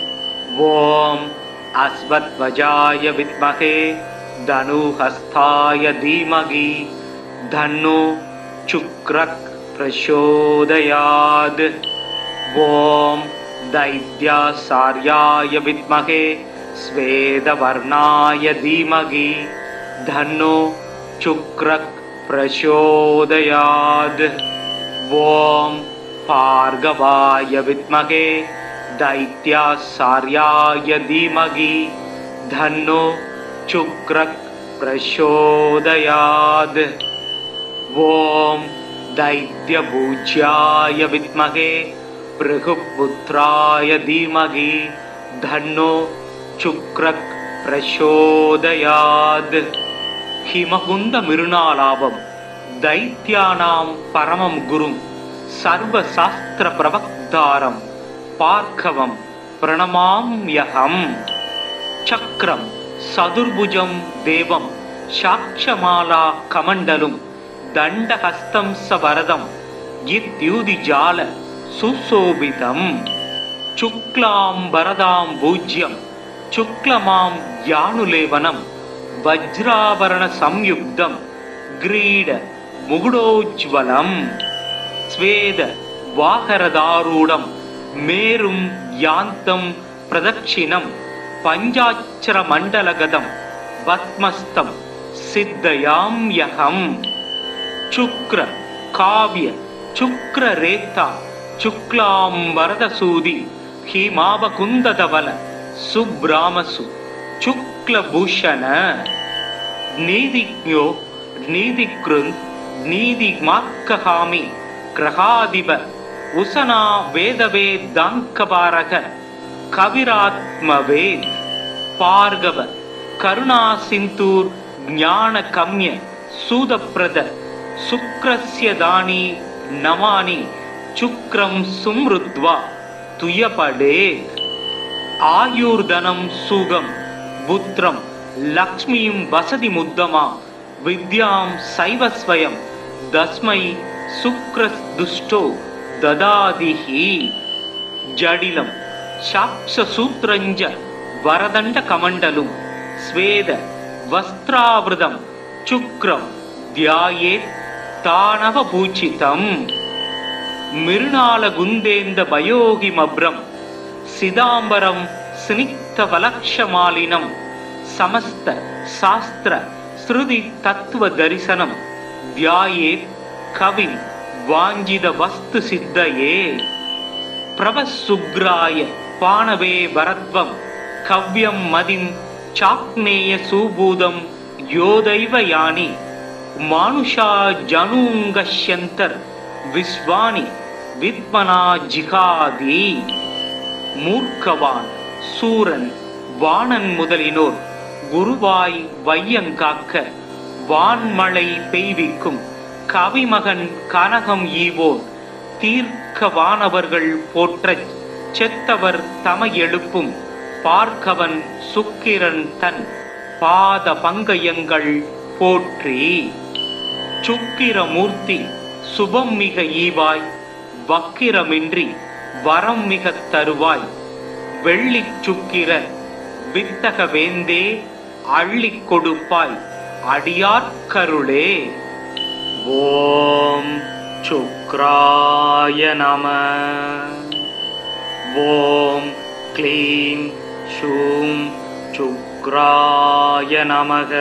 ஓம் அஸ்வத்வஜாய வித்மகே தனுஹஸ்தாய தீமகி தன்னோ சுக்ர பிரச்சோதயாத். ஓம் दैत्यासार्याय विद्महे स्वेदवर्णाय धीमहि धन्नो शुक्रः प्रचोदयात्. ओम भार्गवाय विद्महे दैत्यासार्याय धीमहि धन्नो शुक्रः प्रचोदयात्. ओम दैत्यपूज्याय विद्महे भृगुपुत्राय धीमहि धन्नो शुक्रः प्रचोदयात्. हिमकुंद मिरुणालाभम दैत्यानां परमं गुरुं सर्वशास्त्र प्रवक्तारं पार्कवं प्रणमाम्यहम्. चक्रं सदुर्भुजं देवं साक्षमाला कमण्डलुं दण्डहस्तं सवरदं इत्युदिजाल सुशोभितम्. शुक्लां वरदां भूज्यं शुक्लमां यानुलेवनं वज्राभरण संयुक्तं ग्रीड मुकुटोज्ज्वलम्. स्वेद वाहरदारूढं मेरुं यान्तं प्रदक्षिणं पञ्चाक्षर मण्डलगतं पद्मस्तं सिद्धयाम्यहम्. शुक्र काव्य शुक्ररेता शुक्लां वरदसूदि हिमावकुन्दधवल सुब्रामसु शुक्लभूषण. नीतिज्ञो नीतिकृन् नीतिमार्कहामि ग्रहाधिप उशना वेदवेदाङ्कपारक कविरात्मवेद. पार्गव करुणासिन्धुर् ज्ञानकम्य सूदप्रद शुक्रस्य दानि नमानि शुक्रं सुमृद्वा तुयपडेत्. आयुर्धनं सुगं पुत्रं लक्ष्मीं वसति मुद्दमा विद्यां सैवस्वयं तस्मै शुक्रस्दुष्टो ददादिहि. जडिलं साक्षसूत्रञ्च वरदण्डकमण्डलुं स्वेद वस्त्रावृतं சுக்ரம் தியாயேத் தானவபூஜிதம். மிருணாலகுந்தேந்த பயோகிமப்ரம் சிதாம்பரம் ஸ்னிக்தவலக்ஷமாலினம் சமஸ்த சாஸ்திர ஸ்ருதி தத்துவ தரிசனம் தியாயேத் கவிம் வாஞ்சித வஸ்து சித்தயே. பிரபசுக்ராய பாணவே வரத்வம் கவ்யம் மதிம் சாக்னேய சூபூதம் யோதைவ யானி மானுஷா ஜனூங்கஷ்யந்தர் விஸ்வானி வித்மனா ஜிகாதி. மூர்க்கவான் சூரன் வாணன் முதலினோர் குருவாய் வையங்காக்க வான்மழை பெய்விக்கும் கவிமகன் கனகம் ஈவோர் தீர்க்கவானவர்கள் போற்றச் செத்தவர் தம எழுப்பும் பார்க்கவன் சுக்கிரன் தன் பாத பங்கயங்கள் போற்றி. சுக்கிரமூர்த்தி சுபம் மிக ஈவாய் வக்கிரமின்றி வரம் மிக தருவாய். வெள்ளி சுக்கிர வித்தக வேந்தே அள்ளி கொடுப்பாய் அடியார்கருளே. ஓம் சுக்ராய நம. ஓம் க்ளீம் ஷூம் சுக்ராய நமக.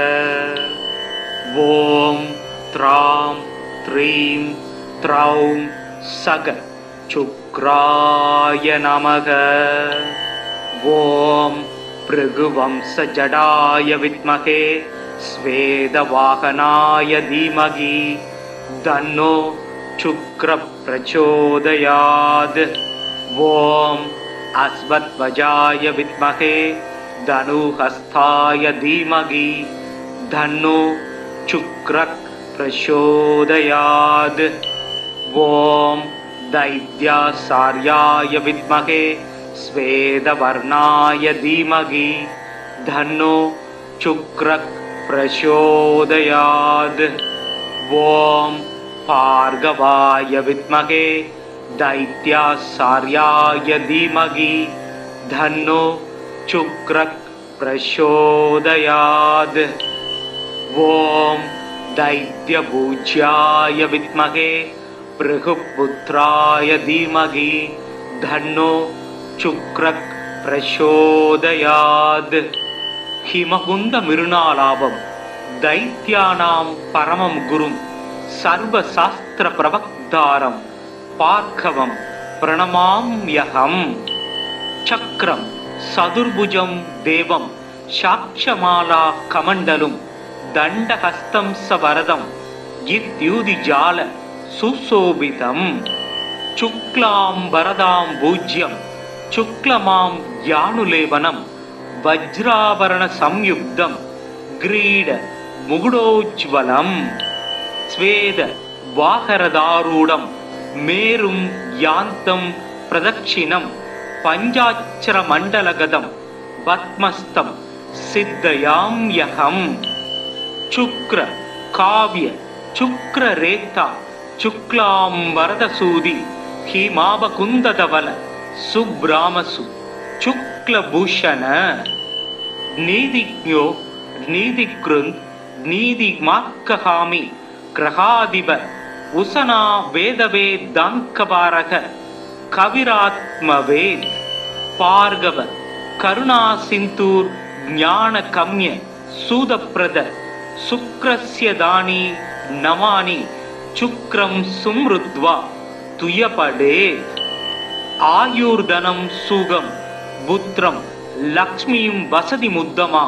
ஓம் த்ராம் த்ரீம் த்ரௌம் சக சுக்ராய நமக. ஓம் பிருகுவம்ச ஜடாய வித்மகே ஸ்வேதவாகனாய தீமகி தன்னோ சுக்ர பிரச்சோதயாத். ஓம் அஸ்வத்வஜாய வித்மகே தனுஹஸ்தாய தீமகி தன்னோ சுக்ர பிரச்சோதயாத். ஓம் दैत्यासार्याय विद्महे स्वेदवर्णाय धीमहि धन्नो शुक्रः प्रचोदयात्. ओम भार्गवाय विद्महे दैत्यासार्याय धीमहि धन्नो शुक्रः प्रचोदयात्. ओम दैत्यपूज्याय विद्महे भृगुपुत्राय धीमहि धन्नो शुक्रः प्रचोदयात्. हिमकुंद मिरुणालाभम दैत्यानां परमं गुरुं सर्वशास्त्र प्रवक्तारं पार्कवं प्रणमाम्यहम्. चक्रं सदुर्भुजं देवं साक्षमाला कमण्डलुं दण्डहस्तं सवरदं इत्युदिजाल सुशोभितम्. शुक्लां वरदां भूज्यं शुक्लमां यानुलेवनं वज्राभरण संयुक्तं ग्रीड मुकुटोज्ज्वलं. स्वेद वाहरदारूढं मेरुं यान्तं प्रदक्षिणं पञ्चाक्षर मण्डलगतं पद्मस्तं सिद्धयाम्यहम्. शुक्र काव्य शुक्ररेता शुक्लां वरदसूदि हिमावकुन्दधवल सुब्रामसु शुक्लभूषण. नीतिज्ञो नीतिकृन् नीतिमार्कहामि ग्रहाधिप उशना वेदवेदाङ्कपारक कविरात्मवेद. पार्गव करुणासिन्धुर् ज्ञानकम्य सूदप्रद शुक्रस्य दानी नमानि शुक्रं सुमृद्वा तुयपडेत्. आयुर्धनं सुगं पुत्रं लक्ष्मीं वसति मुद्दमा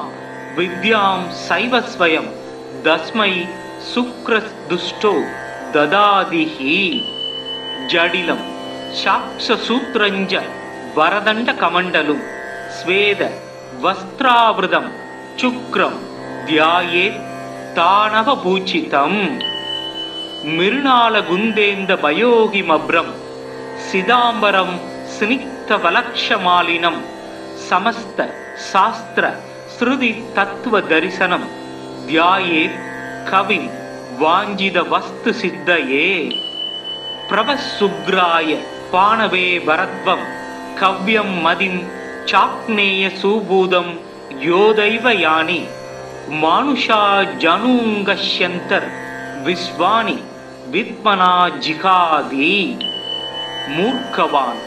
विद्यां सैव स्वयं तस्मै शुक्रदुष्टो ददादिहि. जडिलं साक्षसूत्रञ्च वरदण्डकमण्डलुं स्वेद वस्त्रावृतं शुक्रं ध्यायेत् तानवपूजितम्. मिरुणालगुन्देन्द भयोगिमभ्रं सिदाम्बरं स्निग्धवलक्षमालिनं समस्त शास्त्र श्रुति तत्व दर्शनं ध्यायेत् कविं वाञ्छित वस्तु सिद्धये. प्रभसुग्राय पाणवे वरद्वं कव्यं मदिं चाक्नेय सुभूदं योदैव यानि மானுஷா ஜனூங்கஷ்யந்தர் விஸ்வானி வித்மனா ஜிகாதி. மூர்க்கவான்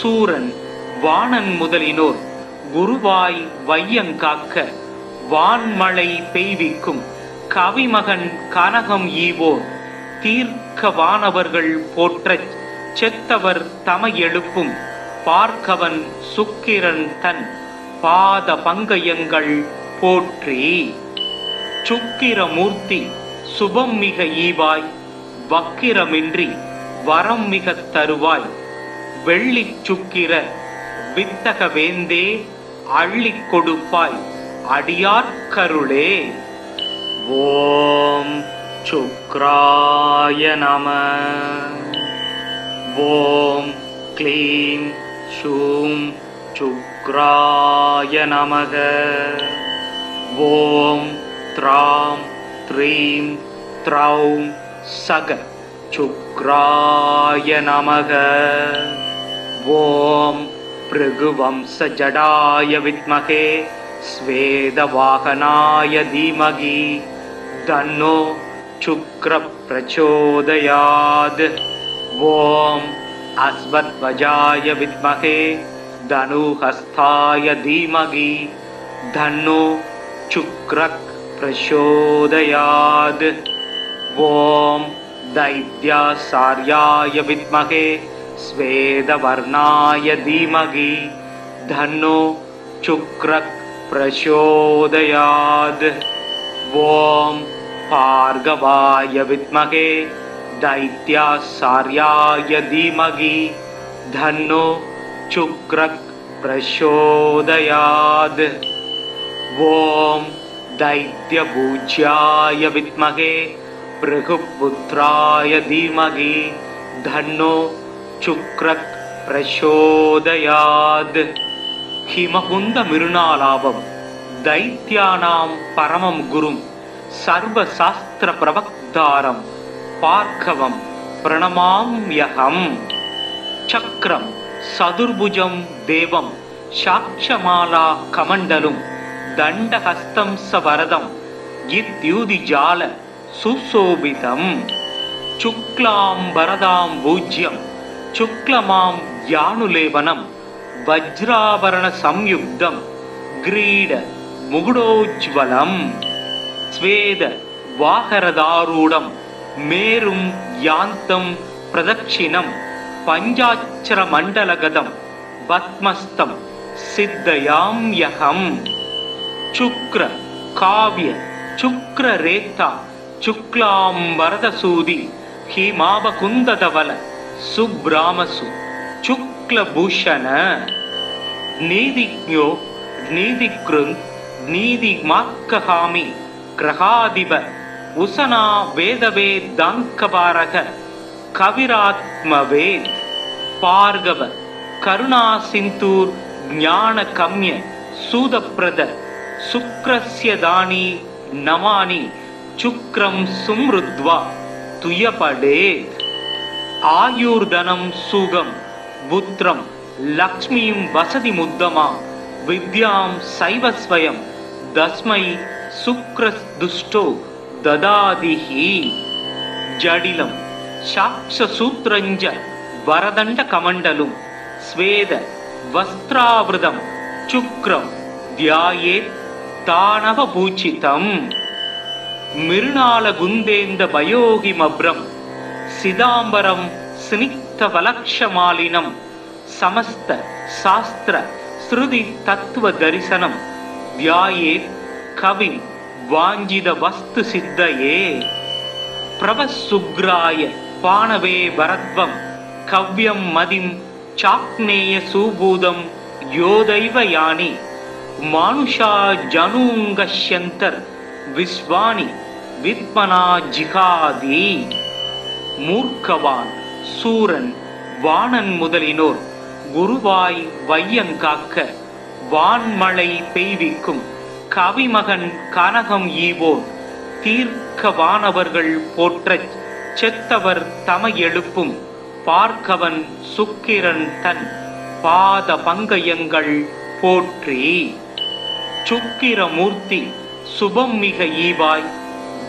சூரன் வாணன் முதலினோர் குருவாய் வையங்காக்க வான்மழை பெய்விக்கும் கவிமகன் கனகம் ஈவோர் தீர்க்கவானவர்கள் போற்றச் செத்தவர் தமை எழுப்பும் பார்க்கவன் சுக்கிரன் தன் பாத பங்கயங்கள் போற்றி. சுக்கிரமூர்த்தி சுபம் மிக ஈவாய் வக்கிரமின்றி வரம் மிக தருவாய் வெள்ளி சுக்கிர வித்தக வேந்தே அள்ளிக் கொடுப்பாய் அடியார்க்கருளே. ஓம் சுக்ராய நம. ஓம் க்ளீம் ஷூம் சுக்ராய நமக. ஓம் த்ராம் த்ரீம் த்ரௌம் சக சுக்ராய நமக. ஓம் பிருகுவம்ச ஜடாய வித்மகே ஸ்வேதவாகனாய தீமகி தன்னோ சுக்ர பிரச்சோதயாத். ஓம் அஸ்வத்வஜாய வித்மகே தனுஹஸ்தாய தீமகி தன்னோ சுக்ர பிரச்சோதயாத். ஓம் दैत्यासार्याय विद्महे स्वेदवर्णाय धीमहि धन्नो शुक्रः प्रचोदयात्. ओम भार्गवाय विद्महे दैत्यासार्याय धीमहि धन्नो शुक्रः प्रचोदयात्. ओम दैत्यपूज्याय विद्महे भृगुपुत्राय धीमहि धन्नो शुक्रः प्रचोदयात्. हिमकुंद मिरुनालाभम दैत्यानां परमं गुरुं सर्वशास्त्र प्रवक्तारं पार्कवं प्रणमाम्यहम्. चक्रं सदुर्भुजं देवं साक्षमाला कमण्डलुं दण्डहस्तं सवरदं इत्युदिजाल सुशोभितं. शुक्लांबरदां भूज्यं शुक्लमां यानुलेवनं वज्राभरण संयुक्तं ग्रीड मुकुटोज्ज्वलं. स्वेद वाहरदारूढं मेरुं यान्तं प्रदक्षिणं पञ्चाक्षर मण्डलगतं पद्मस्तं सिद्धयाम्यहम्. शुक्र काव्य शुक्ररेता शुक्लांबरदसूदि हिमावकुन्दधवल सुब्रामसु शुक्लभूषण. नीतिज्ञो नीतिकृन् नीतिमात्कहामि ग्रहाधिप उशना वेदवेदाङ्कपारक कविरात्मवेद. पार्गव करुणासिन्धुर् ज्ञानकम्य सूदप्रद शुक्रस्य दानि नमानि शुक्रं सुमृद्वा तुयपडेत्. आयुर्धनं सुगं पुत्रं लक्ष्मीं वसति मुद्दमा विद्यां सैव स्वयं तस्मै शुक्रदुष्टो ददादिहि. जडिलं साक्षसूत्रञ्च वरदण्डकमण्डलुं स्वेद वस्त्रावृतं शुक्रं ध्यायेत् दानवपूजितम्. मिरुनालगुन्देन्द भयोगिमभ्रं सिदाम्बरं स्निग्धवलक्षमालिनं समस्त शास्त्र श्रुति तत्त्वदर्शनं ध्यायेत् कविं वाञ्छितवस्तुसिद्धये. प्रभसुग्राय पाणवे वरद्वं कव्यं मदिं चाक्नेयसूभूतं योदैव यानि मानुषा जनूङ्गश्यन्तर् विश्वानि विद्मना जिहादी. மூர்க்கவான் சூரன் வாணன் முதலினோர் குருவாய் வையங்காக்க வான்மழை பெய்விக்கும் கவிமகன் கனகம் ஈவோர் தீர்க்கவானவர்கள் போற்றச் செத்தவர் தமை எழுப்பும் பார்க்கவன் சுக்கிரன் தன் பாத பங்கயங்கள் போற்றி. சுக்கிரமூர்த்தி சுபம் மிக ஈவாய்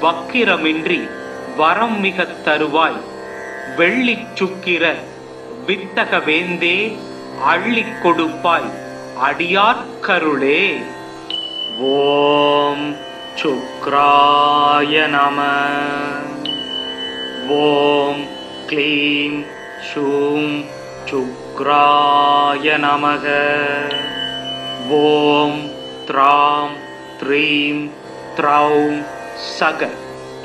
வக்கிரமின்றி வரம் மிக தருவாய் வெள்ளிச் சுக்கிர வித்தக வேந்தே அள்ளிக் கொடுப்பாய் அடியார்க்கருளே. ஓம் சுக்ராய நம. ஓம் க்ளீம் ஷூம் சுக்ராய நமக. ஓம் த்ராம் த்ரீம் த்ரௌம் சக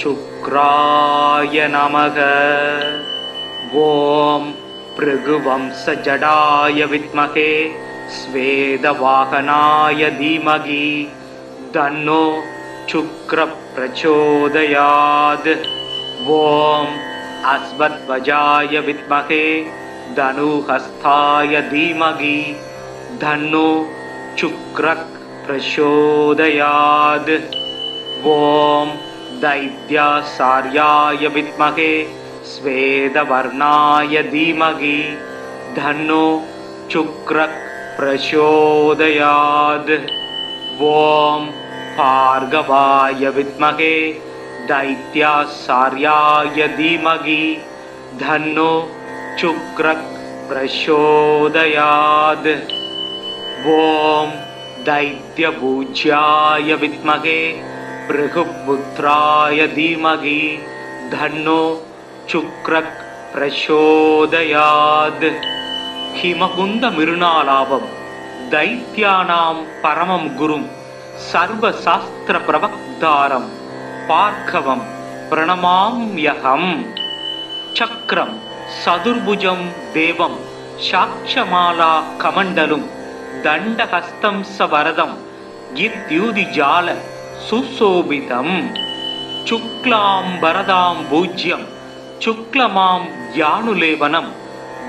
சுக்ராய நமக. ஓம் பிருகுவம்ச ஜடாய வித்மகே ஸ்வேதவாகனாய தீமகி தன்னோ சுக்ர பிரச்சோதயாத். ஓம் அஸ்வத்வஜாய வித்மகே தனுஹஸ்தாய தீமகி தன்னோ சுக்ர பிரச்சோதயாத். ஓம் दैत्यासार्याय विद्महे स्वेदवर्णाय धीमहि धन्नो शुक्रः प्रचोदयात्. ओम भार्गवाय विद्महे दैत्यासार्याय धीमहि धन्नो शुक्रः प्रचोदयात्. ओम दैत्यपूज्याय विद्महे भृगुपुत्राय धीमहि धन्नो शुक्रः प्रचोदयात्. हिमकुंद मिरुनालाभम दैत्यानां परमं गुरुं सर्वशास्त्र प्रवक्तारं पार्कवं प्रणमाम्यहम्. चक्रं सदुर्भुजं देवं साक्षमाला कमण्डलुं दण्डहस्तं सवरदं इत्युदिजाल सुशोभितं. शुक्लांबरदां भूज्यं शुक्लमां यानुलेवनं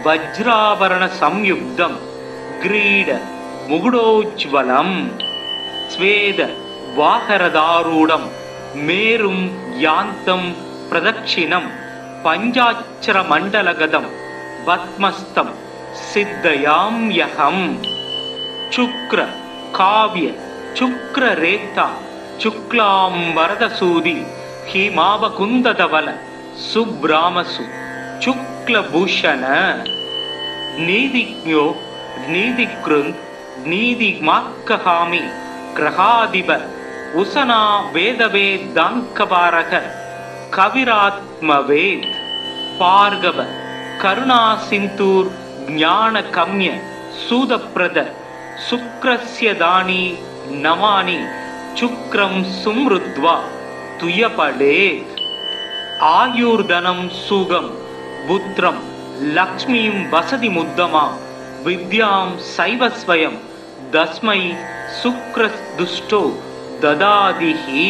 वज्राभरण संयुक्तं ग्रीड मुकुटोज्ज्वलं. स्वेद वाहरदारूढं मेरुं यान्तं प्रदक्षिणं पञ्चाक्षर मण्डलगतं पद्मस्तं सिद्धयाम्यहम्. शुक्र काव्य शुक्ररेता शुक्लांबरदसूदि हिमावकुन्दधवल सुब्रामसु शुक्लभूषण. नीतिज्ञो नीतिकृन् नीतिमार्कहामि ग्रहाधिप उशना वेदवेदाङ्कपारक कविरात्मवेद. पार्गव करुणासिन्धुर् ज्ञानकम्य सूदप्रद शुक्रस्य दानि नमानि शुक्रं सुमृद्वा तुयपडेत्. आयुर्धनं सुगं पुत्रं लक्ष्मीं वसतिमुद्दमां विद्यां सैव स्वयं तस्मै शुक्रदुष्टो ददादिहि.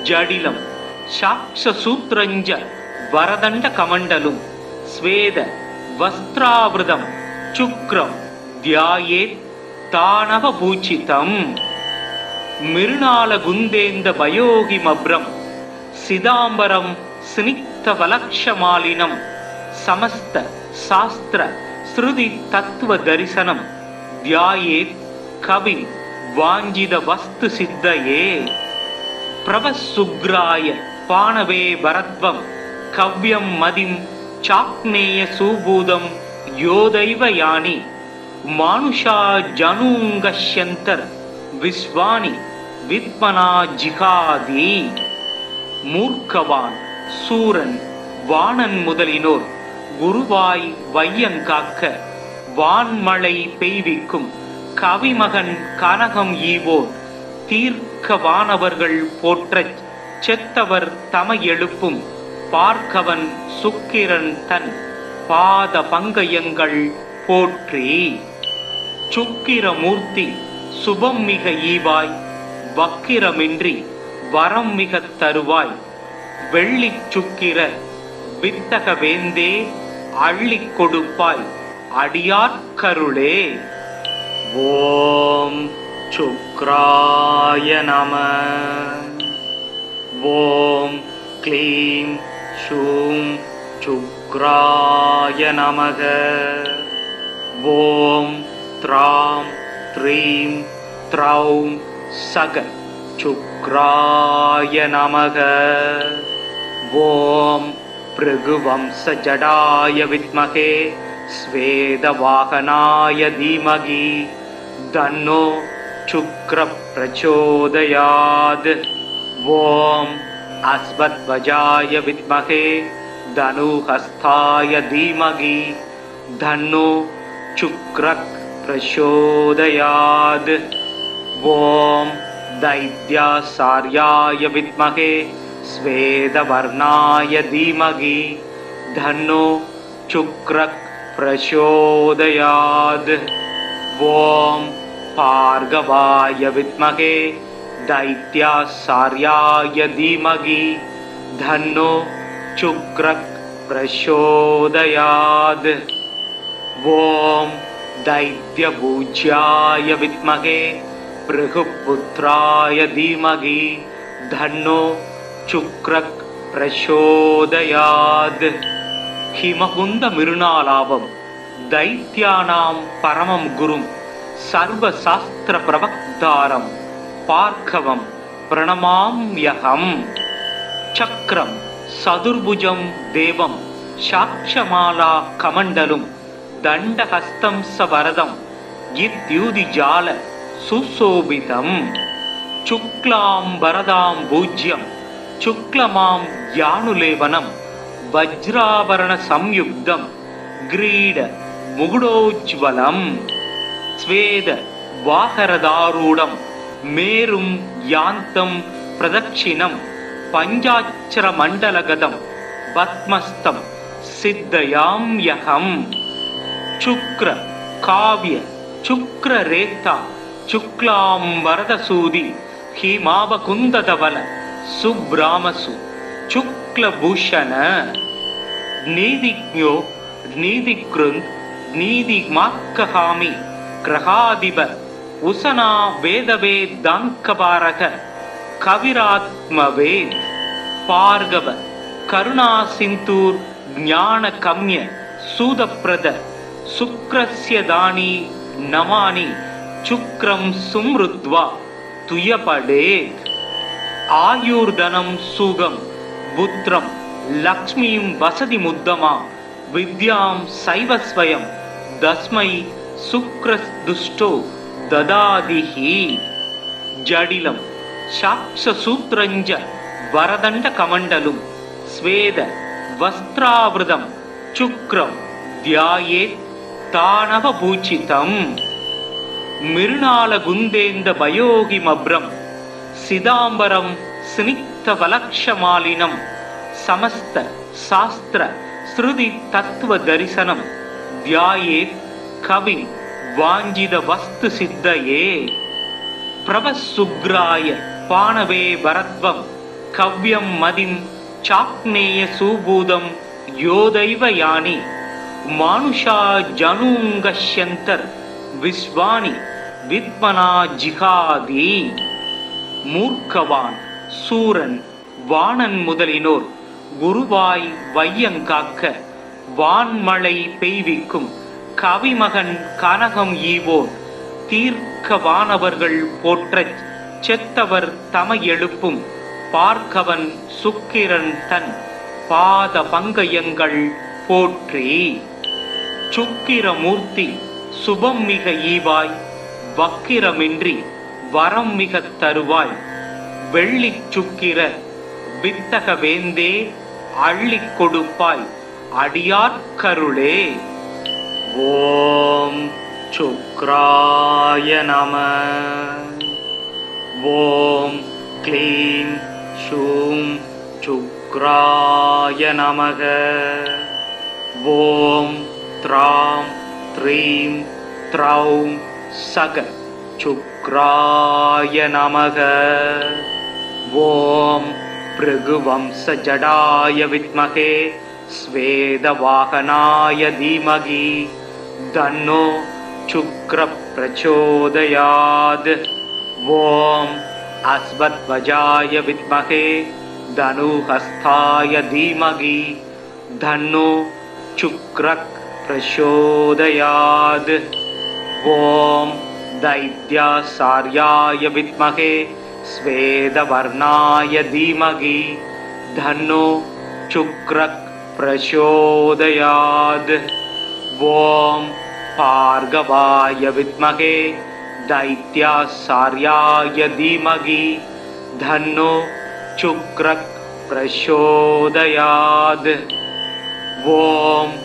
जडिलं साक्षसूत्रञ्च वरदण्डकमण्डलुं स्वेद वस्त्रावृतं शुक्रं ध्यायेत् तानवपूजितम्. मिरुनालगुन्देन्द भयोगिमभ्रं सिदाम्बरं स्निग्धवलक्षमालिनं समस्त शास्त्र श्रुति तत्त्वदर्शनं ध्यायेत् कविं वाञ्छितवस्तु सिद्धये. प्रभसुग्राय पाणवे वरद्वं कव्यं मदिं चाक्नेय सुभूतं योदैव यानि मानुषा जनुङ्गश्यन्तर् विश्वानि विद्मना जिहादी. मूर्खवान சூரன் வாணன் முதலினோர் குருவாய் வையங்காக்க வான்மழை பெய்விக்கும் கவிமகன் கனகம் ஈவோர் தீர்க்கவானவர்கள் போற்றச் செத்தவர் தம எழுப்பும் பார்க்கவன் சுக்கிரன் தன் பாத பங்கயங்கள் போற்றி. சுக்கிரமூர்த்தி சுபம் மிக ஈவாய் வக்கிரமின்றி வரம் மிக தருவாய் வெள்ளிச் சுக்கிர வித்தக வேந்தே அள்ளிக் கொடுப்பாய் அடியார்க்கருளே. ஓம் சுக்ராய நம. ஓம் க்ளீம் ஷூம் சுக்ராய நமக. ஓம் த்ராம் த்ரீம் த்ரௌம் சக சுக்ராய நமக. ஓம் பிருகுவம்சஜடாய வித்மகே ஸ்வேதவாகனாய தீமகி தன்னோ சுக்ர பிரச்சோதயாத். ஓம் அஸ்வத்வஜாய வித்மகே தனுஹஸ்தாய தீமகி தன்னோ சுக்ர பிரச்சோதயாத். ஓம் दैत्यासार्याय विद्महे स्वेदवर्णाय धीमहि धन्नो शुक्रः प्रचोदयात्. ओम भार्गवाय विद्महे दैत्यासार्याय धीमहि धन्नो शुक्रः प्रचोदयात्. ओम दैत्यपूज्याय विद्महे भृगुपुत्राय धीमहि धन्नो शुक्रः प्रचोदयात्. हिमकुंद मिरुनालाभम दैत्यानां परमं गुरुं सर्वशास्त्र प्रवक्तारं पार्कवं प्रणमाम्यहम्. चक्रं सदुर्भुजं देवं साक्षमाला कमण्डलुं दण्डहस्तं सवरदं इत्युदिजाल सुशोभितं. शुक्लांबरदां भूज्यं शुक्लमां यानुलेवनं वज्राभरण संयुक्तं ग्रीड मुकुटोज्ज्वलं. स्वेद वाहरदारूढं मेरुं यान्तं प्रदक्षिणं पञ्चाक्षरमण्डलगतं पद्मस्तं सिद्धयाम्यहम्. शुक्र काव्य शुक्ररेता शुक्लांबरदसूदि हिमावकुन्दधवल सुब्रामसु शुक्लभूषण. नीतिज्ञो नीतिकृन् नीतिमार्कहामि ग्रहाधिप उशना वेदवेदाङ्कपारक कविरात्मवेद. पार्गव करुणासिन्धुर् ज्ञानकम्य सूदप्रद शुक्रस्य दानि नमानि शुक्रं सुमृद्वा तुयपडेत्. आयुर्धनं सुगं पुत्रं लक्ष्मीं वसति मुद्दमा विद्यां सैव स्वयं तस्मै शुक्रदुष्टो ददादिहि. जडिलं साक्षसूत्रञ्च वरदण्डकमण्डलुं स्वेद वस्त्रावृतं शुक्रं ध्यायेत् तानवपूजितम्. मिरुनालगुन्देन्द भयोगिमभ्रं सिदाम्बरं स्निग्धवलक्षमालिनं समस्त शास्त्र श्रुति तत्त्वदर्शनं ध्यायेत् कविं वाञ्छितवस्तुसिद्धये. प्रभसुग्राय पाणवे वरत्वं कव्यं मदिं चाक्नेयसूभूतं योदैव यानि मानुषा जनुङ्गश्यन्तर् विश्वानि विद्मना जिहादी. மூர்க்கவான் சூரன் வாணன் முதலினோர் குருவாய் வையங்காக்க வான்மழை பெய்விக்கும் கவிமகன் கனகம் ஈவோர் தீர்க்கவானவர்கள் போற்றச் செத்தவர் தம எழுப்பும் பார்க்கவன் சுக்கிரன் தன் பாத பங்கயங்கள் போற்றி. சுக்கிரமூர்த்தி சுபம் மிக ஈவாய் வக்கிரமின்றி வரம் மிக தருவாய். வெள்ளிச் சுக்கிர வித்தக வேந்தே அள்ளிக் கொடுப்பாய் அடியார்க்கருளே. ஓம் சுக்ராய நம. ஓம் க்ளீம் ஷூம் சுக்ராய நமக. ஓம் த்ராம் த்ரீம் த்ரௌம் சக சுக்ராய நமக. ஓம் பிருகுவம்சஜடாய வித்மகே ஸ்வேதவாகனாய தீமகி தன்னோ சுக்ர பிரச்சோதயாத். ஓம் அஸ்வத்வஜாய வித்மகே தனுஹஸ்தாய தீமகி தன்னோ சுக்ர பிரச்சோதயாத். ஓம் दैत्यासार्याय विद्महे ஸ்வேதவர்ணாய தீமகி தன்னோ சுக்ரக் பிரசோதயாத். ஓம் பார்கவாய வித்மகே தைத்யாசார்யாய தீமகி தன்னோ சுக்ரக் பிரசோதயாத். ஓம்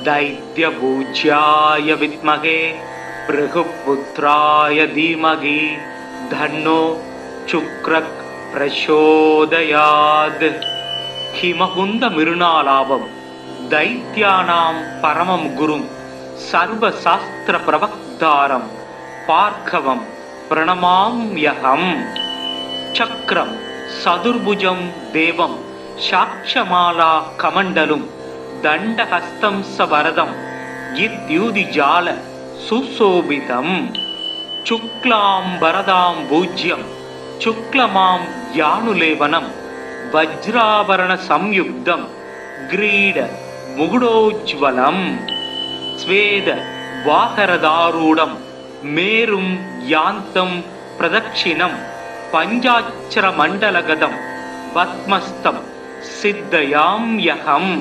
தைத்யபூஜ்யாய வித்மகே பிருகுபுத்ராய தீமகி தன்னோ சுக்ரக் பிரசோதயாத். ஹிமகுந்த மிருணாலாபம் தைத்யானாம் பரமம் குரும் சர்வசாஸ்திர பிரவக்தாரம் பார்கவம் பிரணமாம்யகம். சக்ரம் சதுர்புஜம் தேவம் சாட்சமாலா கமண்டலும் தண்டஹஸ்தம் சவரதம் இத்யூதிஜால சுசோபிதம். சுக்லாம் பரதாம் பூஜ்யம் சுக்லமாம் யானுலேவனம் வஜ்ராபரண சம்யுக்தம் கிரீட முகுடோஜ்வலம். ஸ்வேத வாகரதாரூடம் மேரும் யாந்தம் பிரதட்சிணம் பஞ்சாட்சர மண்டலகதம் பத்மஸ்தம் சித்தயாம்யகம்.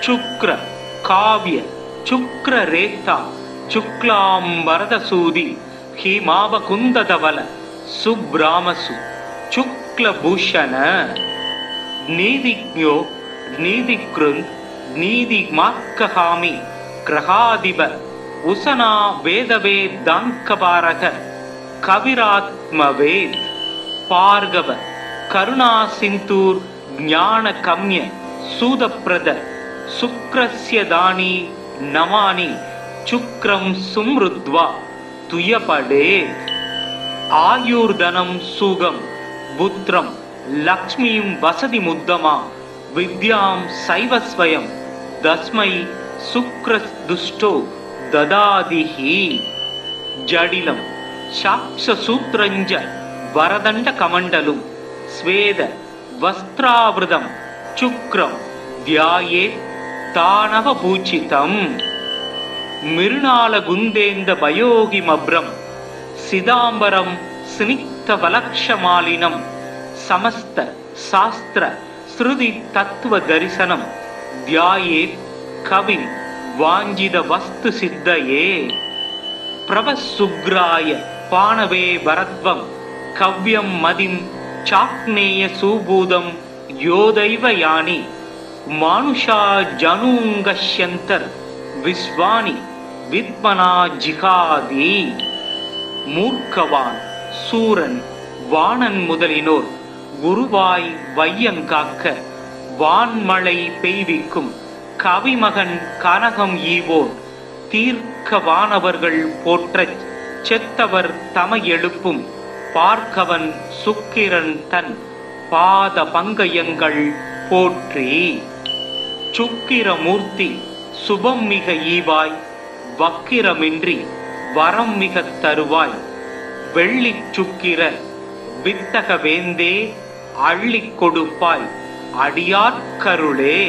சுக்ர காவ்ய சுக்ர ரேதா சுக்லாம் வரதசூதி ஹிமாவகுந்ததவல சுப்ராமசு சுக்லபூஷண. நீதிஜ்ஞோ நீதிக்ருந்த் நீதிமார்க்கஹாமி கிரகாதிப உசனா வேதவேதாங்கபாரக கவிராத்மவேத். பார்கவ கருணா சிந்தூர் ஞான கம்ய சூதப்பிரத சுக்ரஸ்ய தானி நமானி சுக்ரம் சும்ருத்வா துயபடே. ஆயுர்தனம் சுகம் புத்திரம் லக்ஷ்மீம் வசதி முத்தமா வித்யாம் சைவஸ்வயம் தஸ்மை சுக்ரதுஷ்டோ ததாதிஹி. ஜடிலம் சாக்ஷசூத்ரஞ்ச வரதண்ட கமண்டலும் ஸ்வேத வஸ்திராவிருதம் சுக்ரம் தியாயே தானவ பூஜிதம். மிருணால குந்தேந்த பயோகிமப்ரம் சிதாம்பரம் ஸ்னிக்த வலக்ஷமாலினம் சமஸ்த சாஸ்திர ஸ்ருதி தத்துவ தரிசனம் தியாயே கவிம் வாஞ்சித வஸ்து சித்தயே. பிரபசுக்ராய பாணவே வரத்வம் கவ்யம் மதிம் சாக்னேய சூபூதம் யோதைவ யானி மானுஷா ஜனூங்கஷ்யந்தர் விஸ்வானி வித்மனா ஜிகாதி. மூர்க்கவான் சூரன் வாணன் முதலினோர் குருவாய் வையங்காக்க வான்மழை பெய்விக்கும் கவிமகன் கனகம் ஈவோன் தீர்க்க வானவர்கள் போற்றச் செத்தவர் தம எழுப்பும் பார்க்கவன் சுக்கிரன் தன் பாத பங்கயங்கள் போற்றி. சுக்கிரமூர்த்தி சுபம் மிக ஈவாய் வக்கிரமின்றி வரம் மிக தருவாய். வெள்ளிச் சுக்கிர வித்தக வேந்தே அள்ளிக் கொடுப்பாய் அடியார்க்கருளே.